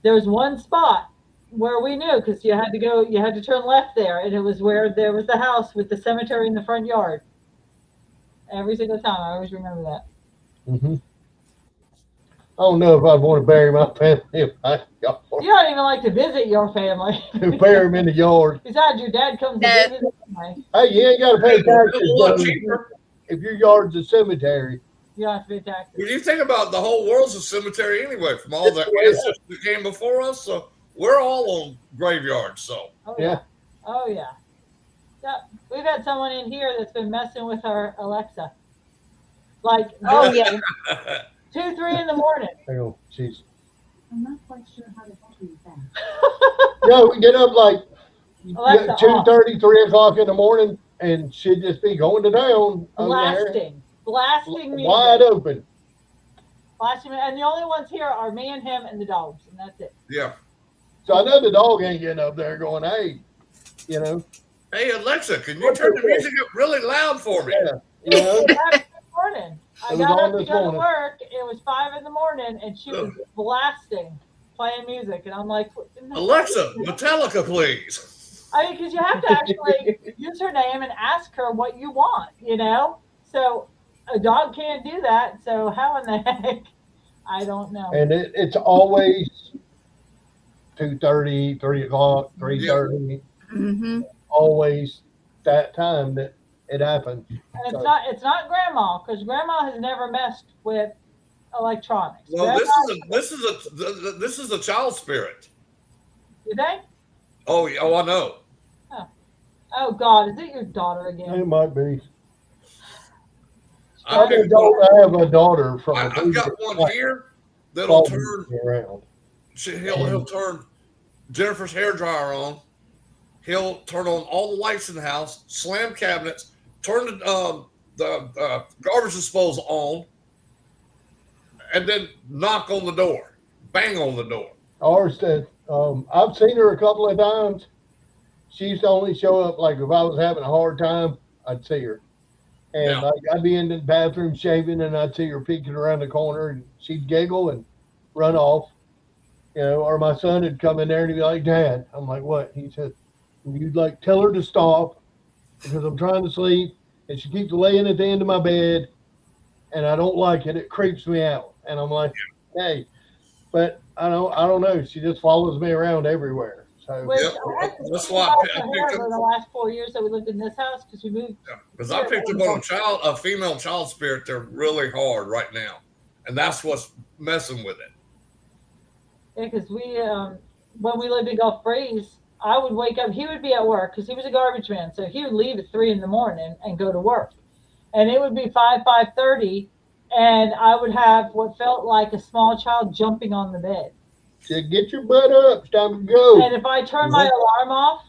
there was one spot where we knew because you had to turn left there, and it was where there was the house with the cemetery in the front yard. every single time. I always remember that. Mm-hmm. I don't know if I'd want to bury my family in my yard. You don't even like to visit your family. Bury them in the yard. Besides, your dad comes to No. visit anyway. Hey, you ain't got to pay It's a taxes lot though. cheaper. If your yard's a cemetery. You don't have to pay taxes. When you think about it, the whole world's a cemetery anyway, from all the ancestors that came before us. So we're all on graveyards. So Oh Yeah. Oh yeah. Yeah. We've had someone in here that's been messing with our Alexa. Like Oh yeah. 2, 3 in the morning. Hang on, jeez. I'm not quite sure how to help you with that. No, we get up like Alexa off. 2:30, 3 o'clock in the morning, and she'd just be going to town over there, Blasting music. wide open. Blasting, and the only ones here are me and him and the dogs, and that's it. yeah. So I know the dog ain't getting up there going, hey, you know, Hey Alexa, can you turn the music up really loud for me? yeah, you know. This morning, I It was got on up to this go to morning. work. It was 5 in the morning, and she was blasting, playing music, and I'm like, what in the- Alexa, Metallica, please. I mean, because you have to actually use her name and ask her what you want, you know? So a dog can't do that. So how in the heck? I don't know. And it's always 2:30, 3 o'clock, 3:30, Mm-hmm. always that time that it happens. And it's not grandma, because grandma has never messed with electronics. Well, Grandma, this is a child spirit. you think? Oh, yeah, oh, I know. Oh God, is it your daughter again? It might be. I I picked have a daughter from a I've got one here that'll turn. around. He'll turn Jennifer's hairdryer on. He'll turn on all the lights in the house, slam cabinets, turn the garbage disposal on, and then knock on the door, bang on the door. Ours that I've seen her a couple of times. She used to only show up like if I was having a hard time, I'd see her. And Yeah. like I'd be in the bathroom shaving and I'd see her peeking around the corner and she'd giggle and run off. You know, or my son would come in there and he'd be like, Dad. I'm like, what? He said, you'd like tell her to stop because I'm trying to sleep and she keeps laying at the end of my bed and I don't like it. It creeps me out. And I'm like, hey, but I don't know. She just follows me around everywhere. So Which Yep. I had to That's see why about I the picked hair up- for the last 4 years that we lived in this house because we moved. Because I picked up on a female child spirit. They're really hard right now, and that's what's messing with it. Yeah, because we when we lived in Gulf Breeze, I would wake up. He would be at work because he was a garbage man, so he would leave at 3 in the morning and go to work, and it would be 5:30, and I would have what felt like a small child jumping on the bed. said, get your butt up. It's time to go. And if I turned my alarm off,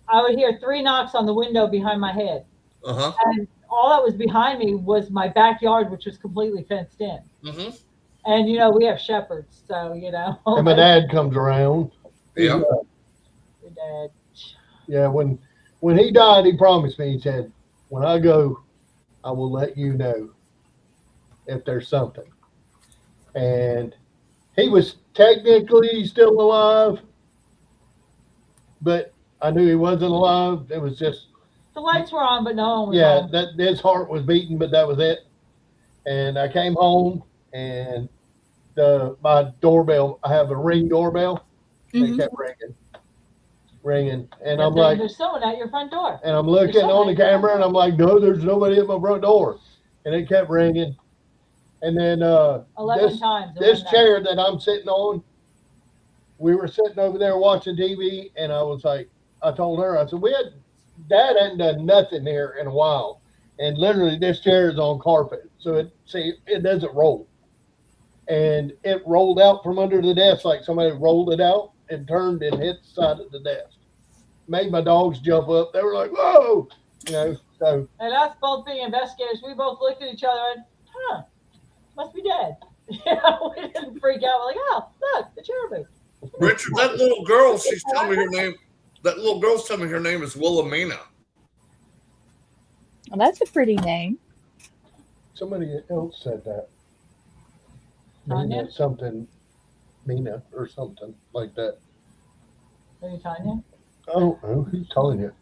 I would hear 3 knocks on the window behind my head. Uh huh. And all that was behind me was my backyard, which was completely fenced in. Mm-hmm. And, you know, we have shepherds. So, you know. And my dad comes around. Yeah. Your dad. Yeah, when he died, he promised me, he said, when I go, I will let you know if there's something. And he was technically still alive, but I knew he wasn't alive. It was just, The lights were on, but no one was yeah, home. that his heart was beating, but that was it. And I came home and my doorbell, I have a Ring doorbell. Mhm. It kept ringing. And I'm like, There's someone at your front door. and I'm looking on the camera and I'm like, no, there's nobody at my front door. And it kept ringing. And then 11 times. in this one night. chair that I'm sitting on, we were sitting over there watching TV, and I was like, I told her, I said, Dad hadn't done nothing here in a while. And literally this chair is on carpet. So it doesn't roll. And it rolled out from under the desk like somebody rolled it out and turned and hit the side of the desk. Made my dogs jump up. They were like, whoa, you know, so And us both being investigators, we both looked at each other and, must be dead. You know, we didn't freak out. We're like, oh, look, the chair moved. Richard, that little girl, she's telling me her name. That little girl's telling me her name is Wilhelmina. Well, that's a pretty name. somebody else said that. Tanya? Mina or something like that. Are you Tanya? I don't know. Who's telling you?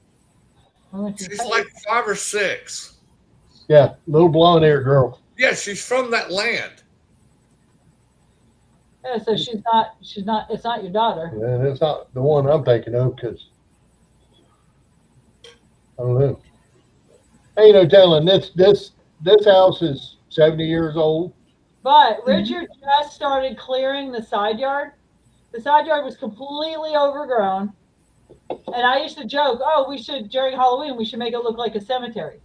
I went to She's say- like 5 or 6. Yeah, little blonde hair girl. Yeah, she's from that land. Yeah, so she's not, it's not your daughter. And it's not the one I'm thinking of because I don't know. Ain't no telling. This house is 70 years old. But Richard just started clearing the side yard. The side yard was completely overgrown. And I used to joke, oh, during Halloween, we should make it look like a cemetery.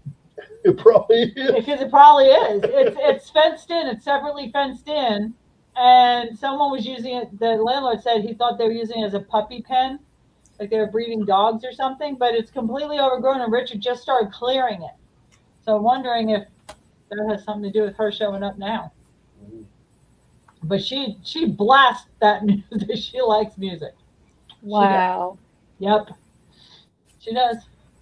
It probably is. Because it probably is. It's fenced in. It's separately fenced in. And someone was using it. The landlord said he thought they were using it as a puppy pen, like they were breeding dogs or something. But it's completely overgrown, and Richard just started clearing it. So I'm wondering if that has something to do with her showing up now. But she blasts that music. She likes music. Wow. Yep, she does.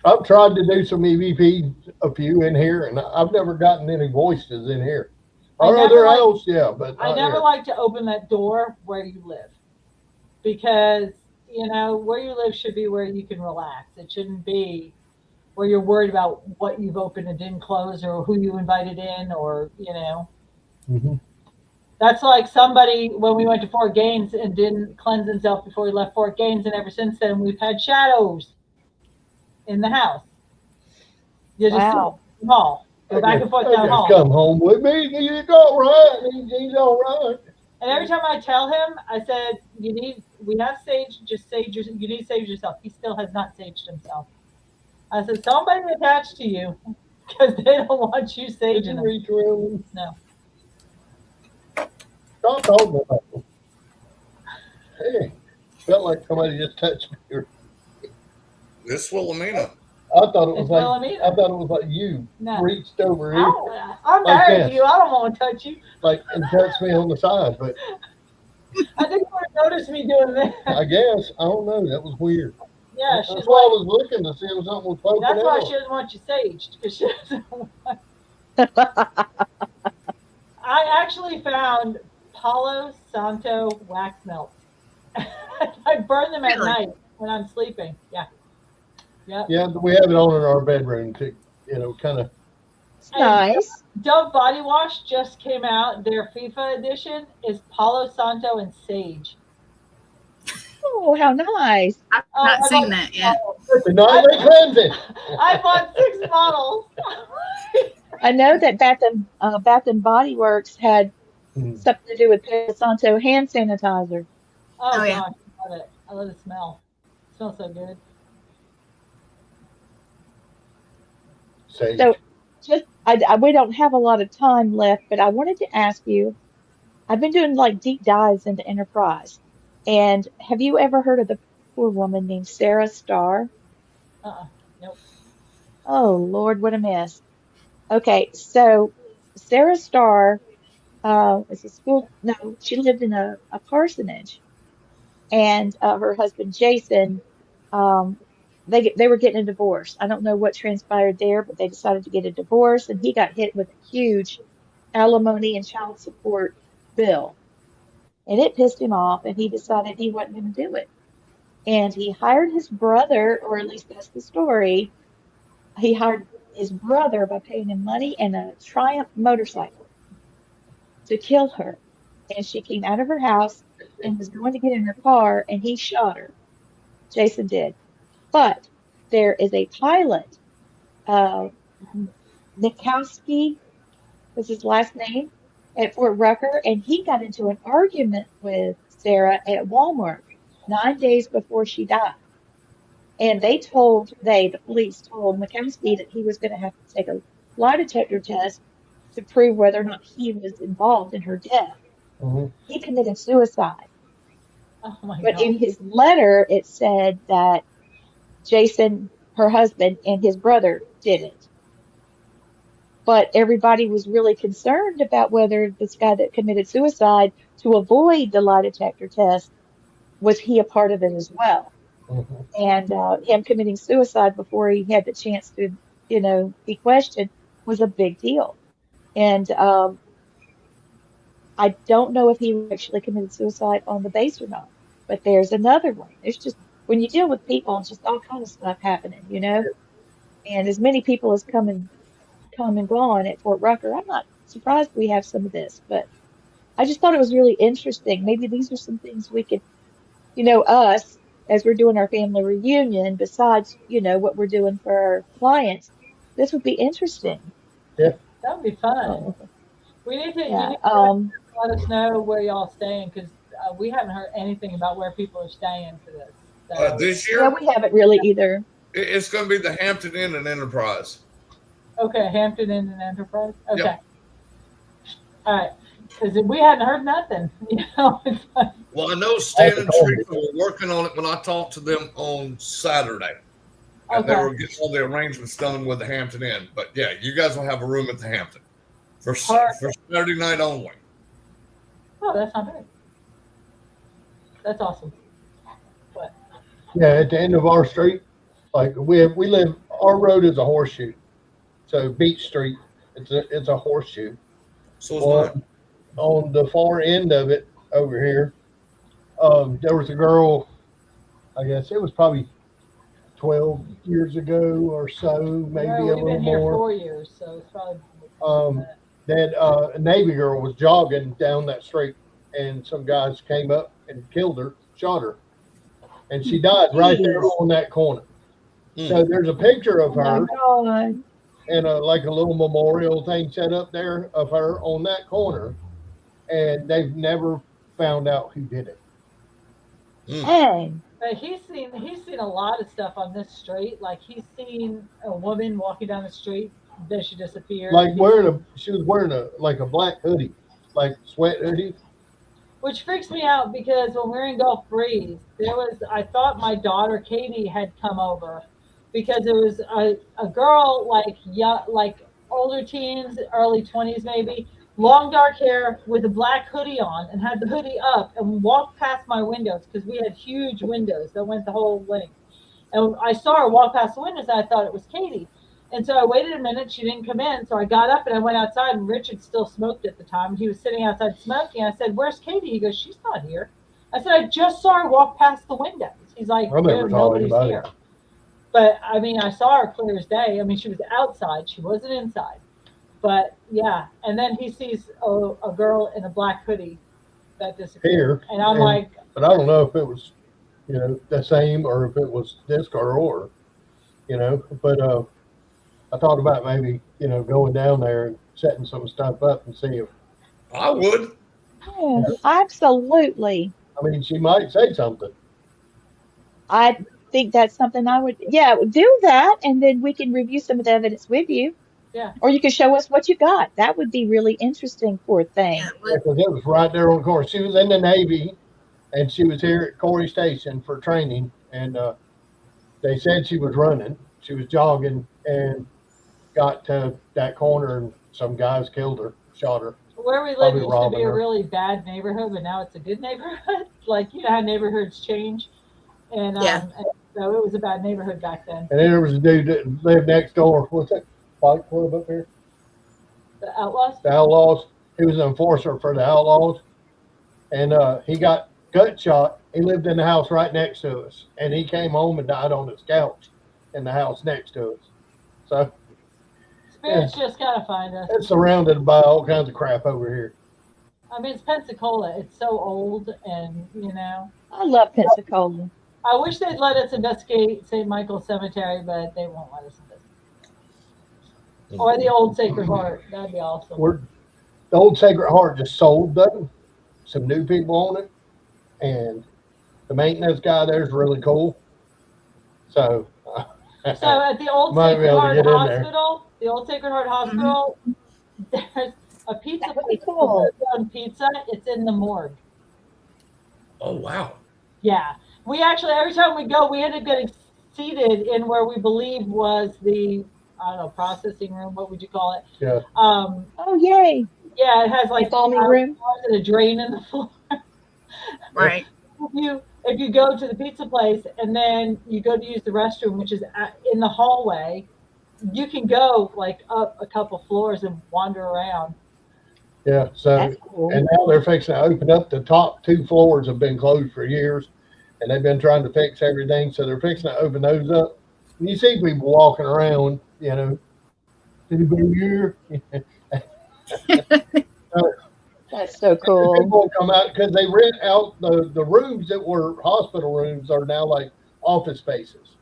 I've tried to do some EVP, a few in here, and I've never gotten any voices in here. Or other house, yeah, but I not never here. like to open that door where you live, because where you live should be where you can relax. It shouldn't be where you're worried about what you've opened and didn't close, or who you invited in, or Mhm. That's like somebody when we went to Fort Gaines and didn't cleanse himself before he left Fort Gaines, and ever since then we've had shadows in the house. You just Wow. sit in the hall, go back and forth down the Just hall. come home with me. He's all right. He's all right. And every time I tell him, I said, we have sage, just sage you need to sage yourself. He still has not saged himself. I said, somebody attached to you, because they don't want you Did saging you them. reach around? No. Stop talking about it. Hey, felt like somebody just touched me. This Wilhelmina. I thought it was It's like Wilhelmina. I thought it was like you No. reached over I here, don't- I'm Like married this. to you. I don't want to touch you. like and touched me on the side. But I think you would have noticed me doing that. I guess I don't know. That was weird. Yeah, That's she's why I like, was looking to see if something was poking that's why out. she doesn't want you saged, because she doesn't want. I actually found Palo Santo wax melts. I burn them at Really? night when I'm sleeping. Yeah. Yep. Yeah, we have it on in our bedroom to, kind of. It's nice. Dove Body Wash just came out. Their FIFA edition is Palo Santo and Sage. Oh, how nice. I've Oh, not I seen bought- that yet. The nightly cleansing. I bought 6 bottles. I know that Bath and Body Works had Hmm. something to do with Palo Santo hand sanitizer. Oh, yeah. gosh, I love it. I love the smell. It smells so good. Sage. So, we don't have a lot of time left, but I wanted to ask you. I've been doing like deep dives into Enterprise, and have you ever heard of the poor woman named Sarah Starr? Uh-uh. Nope. Oh Lord, what a mess. Okay, so Sarah Starr is a school. No, she lived in a parsonage, and her husband Jason, um, they were getting a divorce. I don't know what transpired there, but they decided to get a divorce, and he got hit with a huge alimony and child support bill, and it pissed him off, and he decided he wasn't going to do it, and he hired his brother, or at least that's the story. He hired his brother by paying him money and a Triumph motorcycle to kill her. And she came out of her house and was going to get in her car, and he shot her. Jason did. But there is a pilot, uh, Mikowski was his last name, at Fort Rucker, and he got into an argument with Sarah at Walmart 9 days before she died. And the police told Mikowski that he was going to have to take a lie detector test to prove whether or not he was involved in her death. Mhm. He committed suicide. Oh, my But God. in his letter, it said that Jason, her husband, and his brother did it. But everybody was really concerned about whether this guy that committed suicide to avoid the lie detector test, was he a part of it as well? Mhm. And him committing suicide before he had the chance to, be questioned was a big deal. And I don't know if he actually committed suicide on the base or not. But there's another one. It's just when you deal with people, just all kind of stuff happening, And as many people as come and come and gone at Fort Rucker. I'm not surprised we have some of this, but I just thought it was really interesting. Maybe these are some things we could, us as we're doing our family reunion, besides, what we're doing for our clients, this would be interesting. That would be fun. Oh, We need to, you yeah. need to let us know where y'all staying, because we haven't heard anything about where people are staying for this. So, This Yeah, year, we haven't really either. it's going to be the Hampton Inn and Enterprise. okay, Hampton Inn and Enterprise. Okay. Yep. All right. Because we hadn't heard nothing. It's like, Well, I know Stan and Teresa were working on it when I talked to them on Saturday. And they Okay. were getting all the arrangements done with the Hampton Inn. But yeah, you guys will have a room at the Hampton for Saturday night only. oh, that's not bad. That's awesome. Yeah, at the end of our street, like we live, our road is a horseshoe. So Beach Street, it's a horseshoe. So it's mine. On the far end of it over here, there was a girl, I guess it was probably 12 years ago or so, maybe Yeah, a we've little been here more. 4 years, so it's probably. That a Navy girl was jogging down that street, and some guys came up and killed her, shot her, and she died right there on that corner. So there's a picture of Oh my her God. and like a little memorial thing set up there of her on that corner, and they've never found out who did it. Dang. But he's seen a lot of stuff on this street. Like he's seen a woman walking down the street, then she disappeared. Like she was wearing a black hoodie, like sweat hoodie. Which freaks me out because when we were in Gulf Breeze, I thought my daughter Katie had come over because it was a girl like older teens, early 20s maybe, long dark hair with a black hoodie on and had the hoodie up and walked past my windows because we had huge windows that went the whole length. And I saw her walk past the windows and I thought it was Katie. And so I waited a minute, she didn't come in. So I got up and I went outside, and Richard still smoked at the time. He was sitting outside smoking. I said, "Where's Katie?" He goes, "She's not here." I said, "I just saw her walk past the windows." He's like, I remember talking "Nobody's about here." it. But I mean, I saw her clear as day. I mean, she was outside. She wasn't inside. But yeah. And then he sees a girl in a black hoodie that disappeared. Here, And I'm like, but I don't know if it was, the same or if it was this girl or, but I thought about maybe, going down there and setting some stuff up and see if, I would. Yeah, absolutely. I mean, she might say something. I think that's something I would, do that, and then we can review some of the evidence with you. Yeah. Or you can show us what you got. That would be really interesting, poor thing. Yeah, Because it was right there on the corner. She was in the Navy, and she was here at Corey Station for training, and they said she was running. She was jogging and got to that corner, and some guys killed her, shot her. where we live Probably used to robbing be a her. really bad neighborhood, but now it's a good neighborhood. Like, how neighborhoods change. And, Yeah. and so it was a bad neighborhood back then. And then there was a dude that lived next door. What's that fight club up there? The Outlaws? The Outlaws. He was an enforcer for the Outlaws, and he got gut shot. He lived in the house right next to us, and he came home and died on his couch in the house next to us. So Spirits just gotta find us. it's surrounded by all kinds of crap over here. I mean, it's Pensacola. It's so old, and I love Pensacola. I wish they'd let us investigate St. Michael's Cemetery, but they won't let us investigate. Or the old Sacred Heart. That'd be awesome. The old Sacred Heart just sold though. Some new people on it, and the maintenance guy there is really cool. So So at the old Might be Sacred able to Heart get in there. Hospital, the old Sacred Heart Hospital, there's a pizza That'd be place cool. on pizza. It's in the morgue. Oh, wow. Yeah, we actually every time we go, we end up getting seated in where we believe was the processing room. What would you call it? Yeah. Oh, yay. Yeah, it has like Embalming room. and a drain in the floor. Right. If you go to the pizza place and then you go to use the restroom, which is in the hallway, you can go like up a couple floors and wander around. yeah, so That's cool. and now they're fixing to open up. The top 2 floors have been closed for years, and they've been trying to fix everything. So they're fixing to open those up. And you see people walking around, Anybody here? That's so cool. People come out because they rent out the rooms that were hospital rooms are now like office spaces.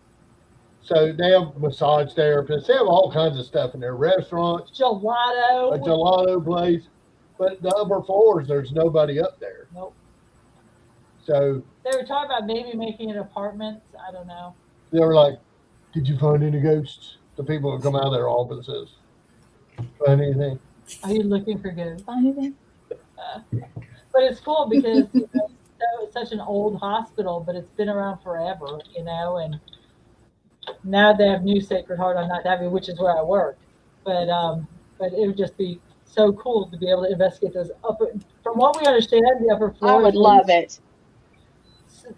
So they have massage therapists. They have all kinds of stuff in their restaurants, Gelato. a gelato place. But the upper floors, there's nobody up there. Nope. So They were talking about maybe making it apartments. I don't know. they were like, "Did you find any ghosts?" The people who come out of their offices. Find anything? Are you looking for ghosts? Anything? But it's cool because it's such an old hospital, but it's been around forever, and now they have new Sacred Heart on Ninth Avenue, which is where I worked. But it would just be so cool to be able to investigate those upper. From what we understand, the upper I floors. would love it.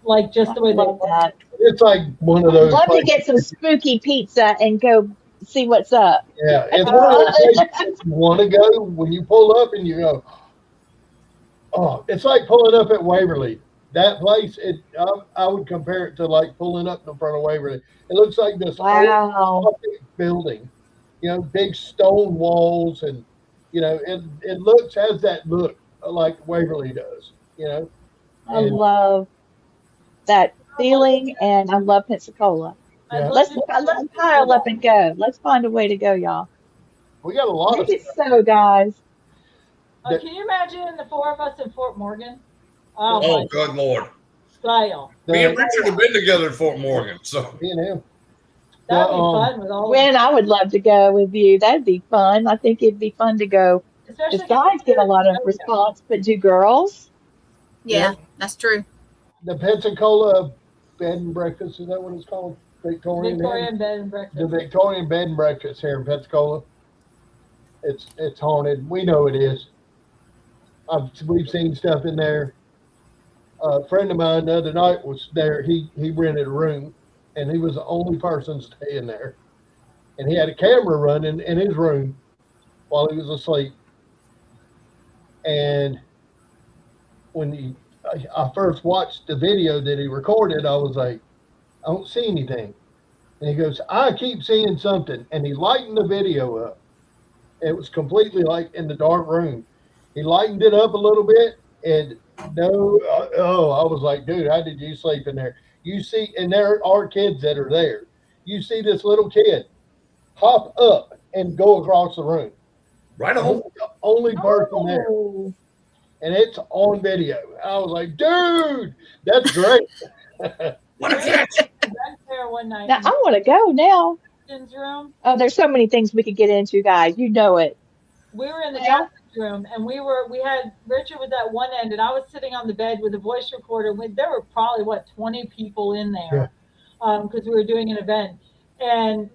Like just the way I love they. that. It's like one of I'd those. love to places- get some spooky pizza and go see what's up. Yeah, it's one of those places you want to go when you pull up and you go, oh, it's like pulling up at Waverly. That place, I would compare it to like pulling up in front of Waverly. It looks like this Wow. old building, big stone walls, and it has that look like Waverly does, I And- love that feeling, and I love Pensacola. Yeah. Let's pile up and go. Let's find a way to go, y'all. We got a lot of Make it so, guys. Can you imagine the four of us in Fort Morgan? Oh, my good Lord. style. Me and Richard have been together in Fort Morgan, so me and him. That'd be Yeah, fun with all. When I would love to go with you. That'd be fun. I think it'd be fun to go. especially Because guys get a lot of response, but do girls? Yeah, that's true. The Pensacola bed and breakfast, is that what it's called? Victorian Bed and The breakfast. Victorian bed and breakfast here in Pensacola. It's haunted. We know it is. We've seen stuff in there. A friend of mine the other night was there. He rented a room, and he was the only person staying there. And he had a camera running in his room while he was asleep. And when I first watched the video that he recorded, I was like, I don't see anything. And he goes, I keep seeing something. And he lightened the video up. It was completely like in the dark room. He lightened it up a little bit, and I was like, dude, how did you sleep in there? You see, and there are kids that are there. You see this little kid hop up and go across the room. right on. The only person there. Oh, And it's on video. I was like, dude, that's great. What a catch. I went there one night now in I want to go now. Justin's room. Oh, there's so many things we could get into, guys. You know it. We were in the Yeah. Justin's room, and we had Richard was at one end, and I was sitting on the bed with a voice recorder. There were probably 20 people in there, because we were doing an event, and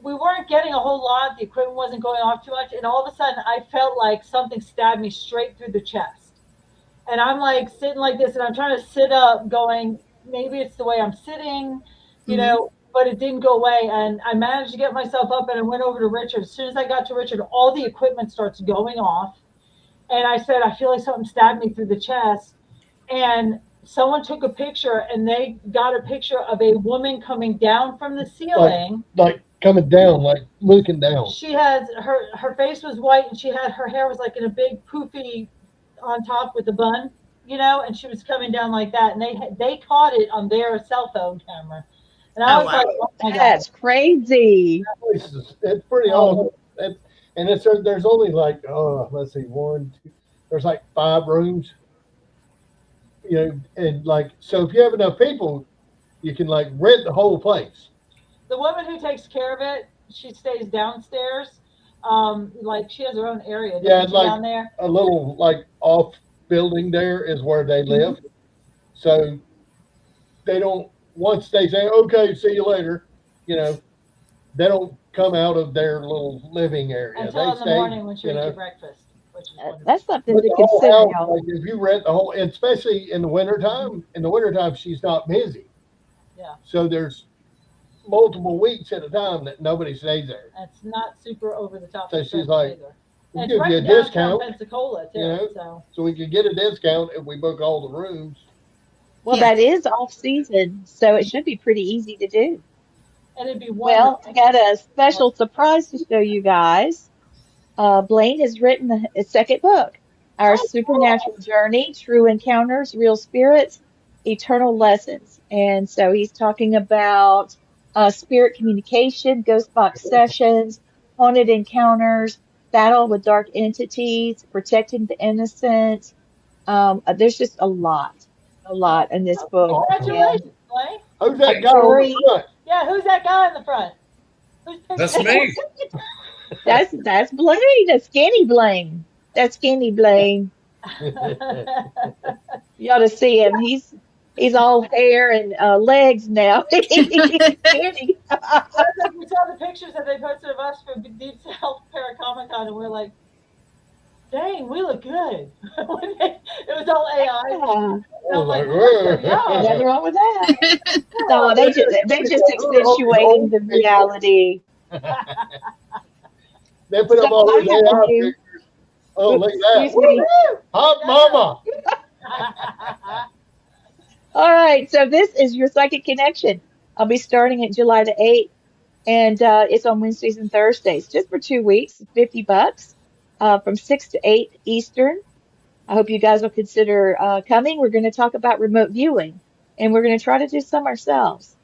we weren't getting a whole lot. The equipment wasn't going off too much, and all of a sudden, I felt like something stabbed me straight through the chest, and I'm like sitting like this, and I'm trying to sit up, going, maybe it's the way I'm sitting, but it didn't go away. And I managed to get myself up, and I went over to Richard. As soon as I got to Richard, all the equipment starts going off. And I said, I feel like something stabbed me through the chest. And someone took a picture, and they got a picture of a woman coming down from the ceiling. Like coming down, like looking down. She has her face was white, and her hair was like in a big poofy on top with a bun, and she was coming down like that. And they caught it on their cell phone camera. And I Oh, was wow. like, oh my God. That's crazy. It's pretty awesome. And there's only like, let's see, 1, 2, there's like 5 rooms. And like, so if you have enough people, you can like rent the whole place. The woman who takes care of it, she stays downstairs. Like she has her own area Yeah, it's like- down there. A little like off building there is where they live. So they don't, once they say, okay, see you later, they don't come out of their little living area. Until They in the stay, morning when she you makes know. you breakfast, which is wonderful. That's something But to the whole consider, house, y'all. like if you rent the whole, especially in the wintertime, she's not busy. Yeah. So there's multiple weeks at a time that nobody stays there. It's not super over the top. So she's expensive like, either. We And give it's you a right downtown discount, Pensacola too. you know? So so we could get a discount if we book all the rooms. Well, Yeah. that is off season, so it should be pretty easy to do. And it'd be Well, wonderful. I got a special surprise to show you guys. Blaine has written a second book, Our Oh, cool. Supernatural Journey, True Encounters, Real Spirits, Eternal Lessons. And so he's talking about spirit communication, ghost box sessions, haunted encounters, battle with dark entities, protecting the innocent. There's just a lot in this book. And Congratulations, Blaine. Who's I'm that guy on the very, front? Yeah, who's that guy in the front? Who's That's picture? me. that's Blaine, that's skinny Blaine. That's skinny Blaine. You ought to see him. He's all hair and legs now. He's skinny. We saw the pictures that they posted of us for Deep South Paracomic Con, and we're like, dang, we look good. It was all AI. Yeah, And I'm like, nothing yeah. wrong with that. No, they just accentuating the reality. They put up So all I these have a AI new, pictures. Oh, look at that. excuse me. Hot mama. All right, so this is your Psychic Connection. I'll be starting it July the 8th, and it's on Wednesdays and Thursdays, just for 2 weeks, $50, from 6 to 8 Eastern. I hope you guys will consider coming. We're going to talk about remote viewing, and we're going to try to do some ourselves.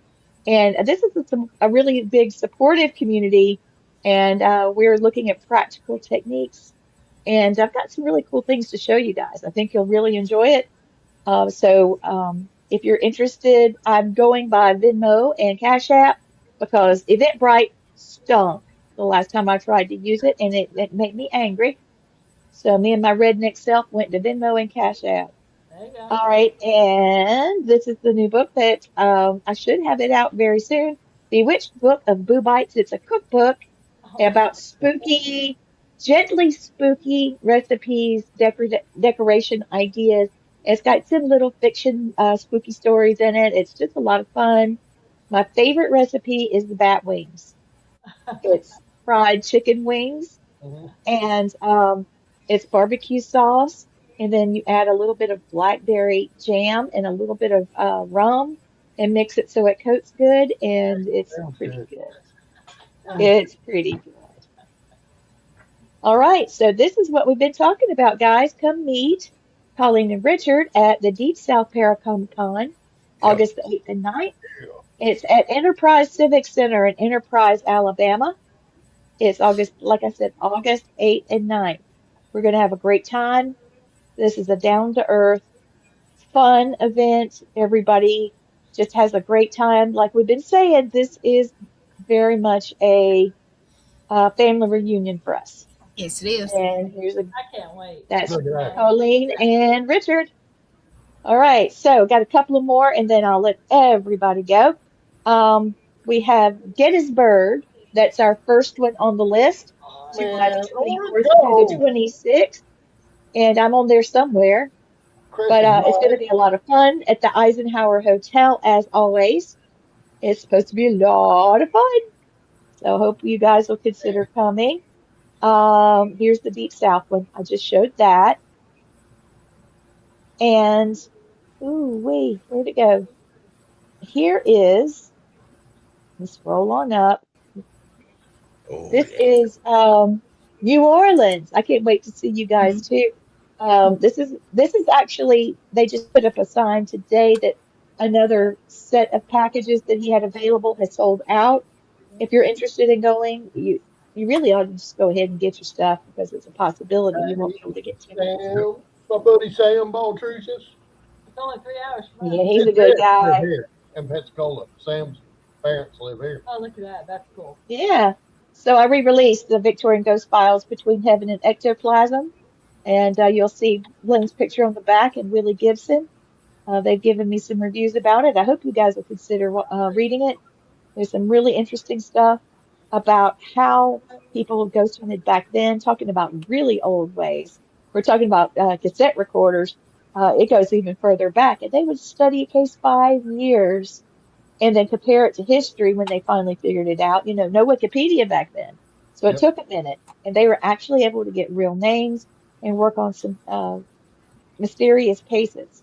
And this is a really big supportive community, and we're looking at practical techniques. And I've got some really cool things to show you guys. I think you'll really enjoy it. If you're interested, I'm going by Venmo and Cash App because Eventbrite stunk the last time I tried to use it, and it made me angry. So me and my redneck self went to Venmo and Cash App. There you go. All right, and this is the new book that I should have it out very soon. Bewitched Book of Boo Bites. It's a cookbook about spooky, gently spooky recipes, decoration ideas. It's got some little fiction, spooky stories in it. It's just a lot of fun. My favorite recipe is the bat wings. It's fried chicken wings, Mhm. and it's barbecue sauce, and then you add a little bit of blackberry jam and a little bit of rum, and mix it so it coats good, and it's Sounds pretty good. good. It's pretty good. All right, so this is what we've been talking about, guys. Come meet Colleen and Richard at the Deep South Paracomic Con, Yep. August the 8th and 9th. It's at Enterprise Civic Center in Enterprise, Alabama. It's August, like I said, August 8th and 9th. We're going to have a great time. This is a down-to-earth, fun event. Everybody just has a great time. Like we've been saying, this is very much a family reunion for us. Yes, it is. And I can't wait. that's Look at that. Colleen and Richard. All right, so got a couple of more, and then I'll let everybody go. We have Gettysburg. That's our first one on the list, July the 24th through the 26th, and I'm on there somewhere. But it's going to be a lot of fun at the Eisenhower Hotel, as always. It's supposed to be a lot of fun. So I hope you guys will consider coming. Here's the Deep South one. I just showed that. And, ooh, wait, where'd it go? Here is, let's scroll on up. Oh, This yeah. is New Orleans. I can't wait to see you guys too. This is actually they just put up a sign today that another set of packages that he had available has sold out. If you're interested in going, you really ought to just go ahead and get your stuff because it's a possibility you won't be able to get tickets. Sam, my buddy Sam Baltrusis. It's only 3 hours from us. Yeah, he's a good guy. Here in Pensacola. Sam's parents live here. Oh, look at that. That's cool. Yeah. So I re-released the Victorian Ghost Files Between Heaven and Ectoplasm, and you'll see Glenn's picture on the back and Willie Gibson. They've given me some reviews about it. I hope you guys will consider reading it. There's some really interesting stuff about how people ghost hunted back then, talking about really old ways. We're talking about cassette recorders. It goes even further back, and they would study a case 5 years and then compare it to history when they finally figured it out. You know, no Wikipedia back then. So it Yep. took a minute, and they were actually able to get real names and work on some mysterious cases.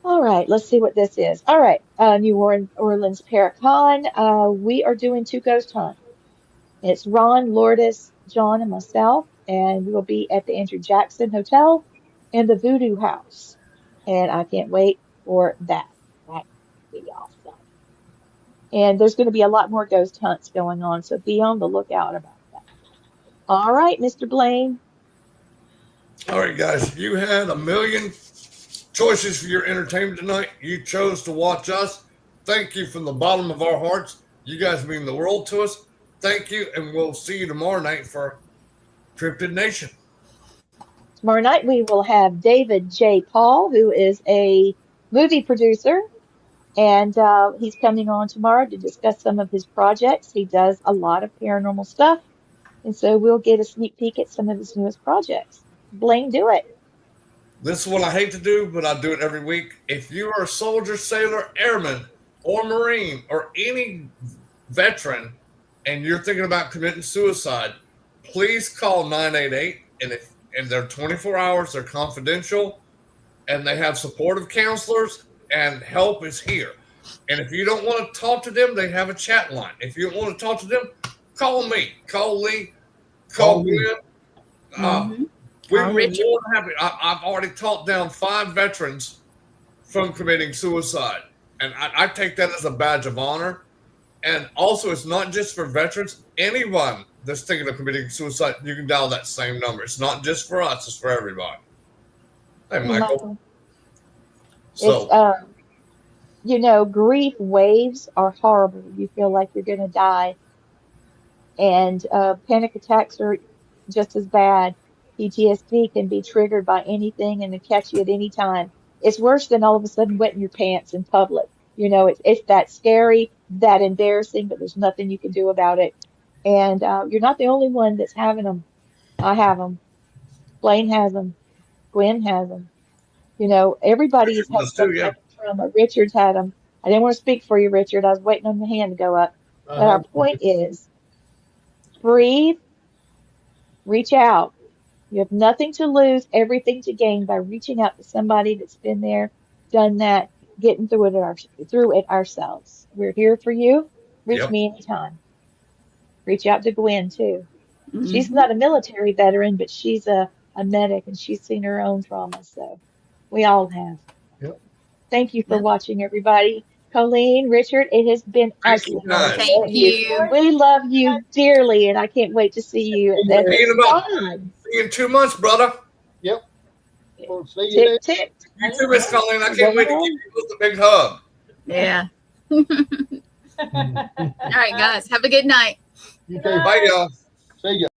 All right, let's see what this is. All right, New Orleans Paracon. We are doing 2 ghost hunts. It's Ron, Lourdes, John, and myself, and we'll be at the Andrew Jackson Hotel and the Voodoo House. And I can't wait for that. That will be awesome. And there's going to be a lot more ghost hunts going on, so be on the lookout about that. All right, Mr. Blaine. All right, guys, you had a million choices for your entertainment tonight. You chose to watch us. Thank you from the bottom of our hearts. You guys mean the world to us. Thank you, and we'll see you tomorrow night for Cryptid Nation. Tomorrow night we will have David J. Paul, who is a movie producer, and he's coming on tomorrow to discuss some of his projects. He does a lot of paranormal stuff, and so we'll get a sneak peek at some of his newest projects. Blaine, do it. This is what I hate to do, but I do it every week. If you are a soldier, sailor, airman, or Marine, or any veteran, and you're thinking about committing suicide, please call 988. And they're 24 hours, they're confidential, and they have supportive counselors, and help is here. And if you don't want to talk to them, they have a chat line. If you don't want to talk to them, call me, call Lee, call Glenn. We were more than happy. I've already talked down 5 veterans from committing suicide, and I take that as a badge of honor. And also, it's not just for veterans. Anyone that's thinking of committing suicide, you can dial that same number. It's not just for us; it's for everybody. Hey, Michael. So, It's, grief waves are horrible. You feel like you're going to die, and panic attacks are just as bad. PTSD can be triggered by anything and it catch you at any time. It's worse than all of a sudden wetting your pants in public. It's that scary, that embarrassing, but there's nothing you can do about it. And you're not the only one that's having them. I have them. Blaine has them. Gwen has them. Everybody has had some type of trauma. Richard's had them. I didn't want to speak for you, Richard. I was waiting on the hand to go up. But our point is, breathe, reach out. You have nothing to lose, everything to gain by reaching out to somebody that's been there, done that, getting through it ourselves. We're here for you. Reach me anytime. Reach out to Gwen too. She's not a military veteran, but she's a medic and she's seen her own trauma. So we all have. Yep. Thank you for watching, everybody. Colleen, Richard, it has been awesome. Thank you. We love you dearly, and I can't wait to see you at the time. See you in 2 months, brother. Yep. We'll see you Tick, tick. You too, Miss Colleen. I can't wait to give you a big hug. Yeah. All right, guys. Have a good night. You too. Bye, y'all. See ya.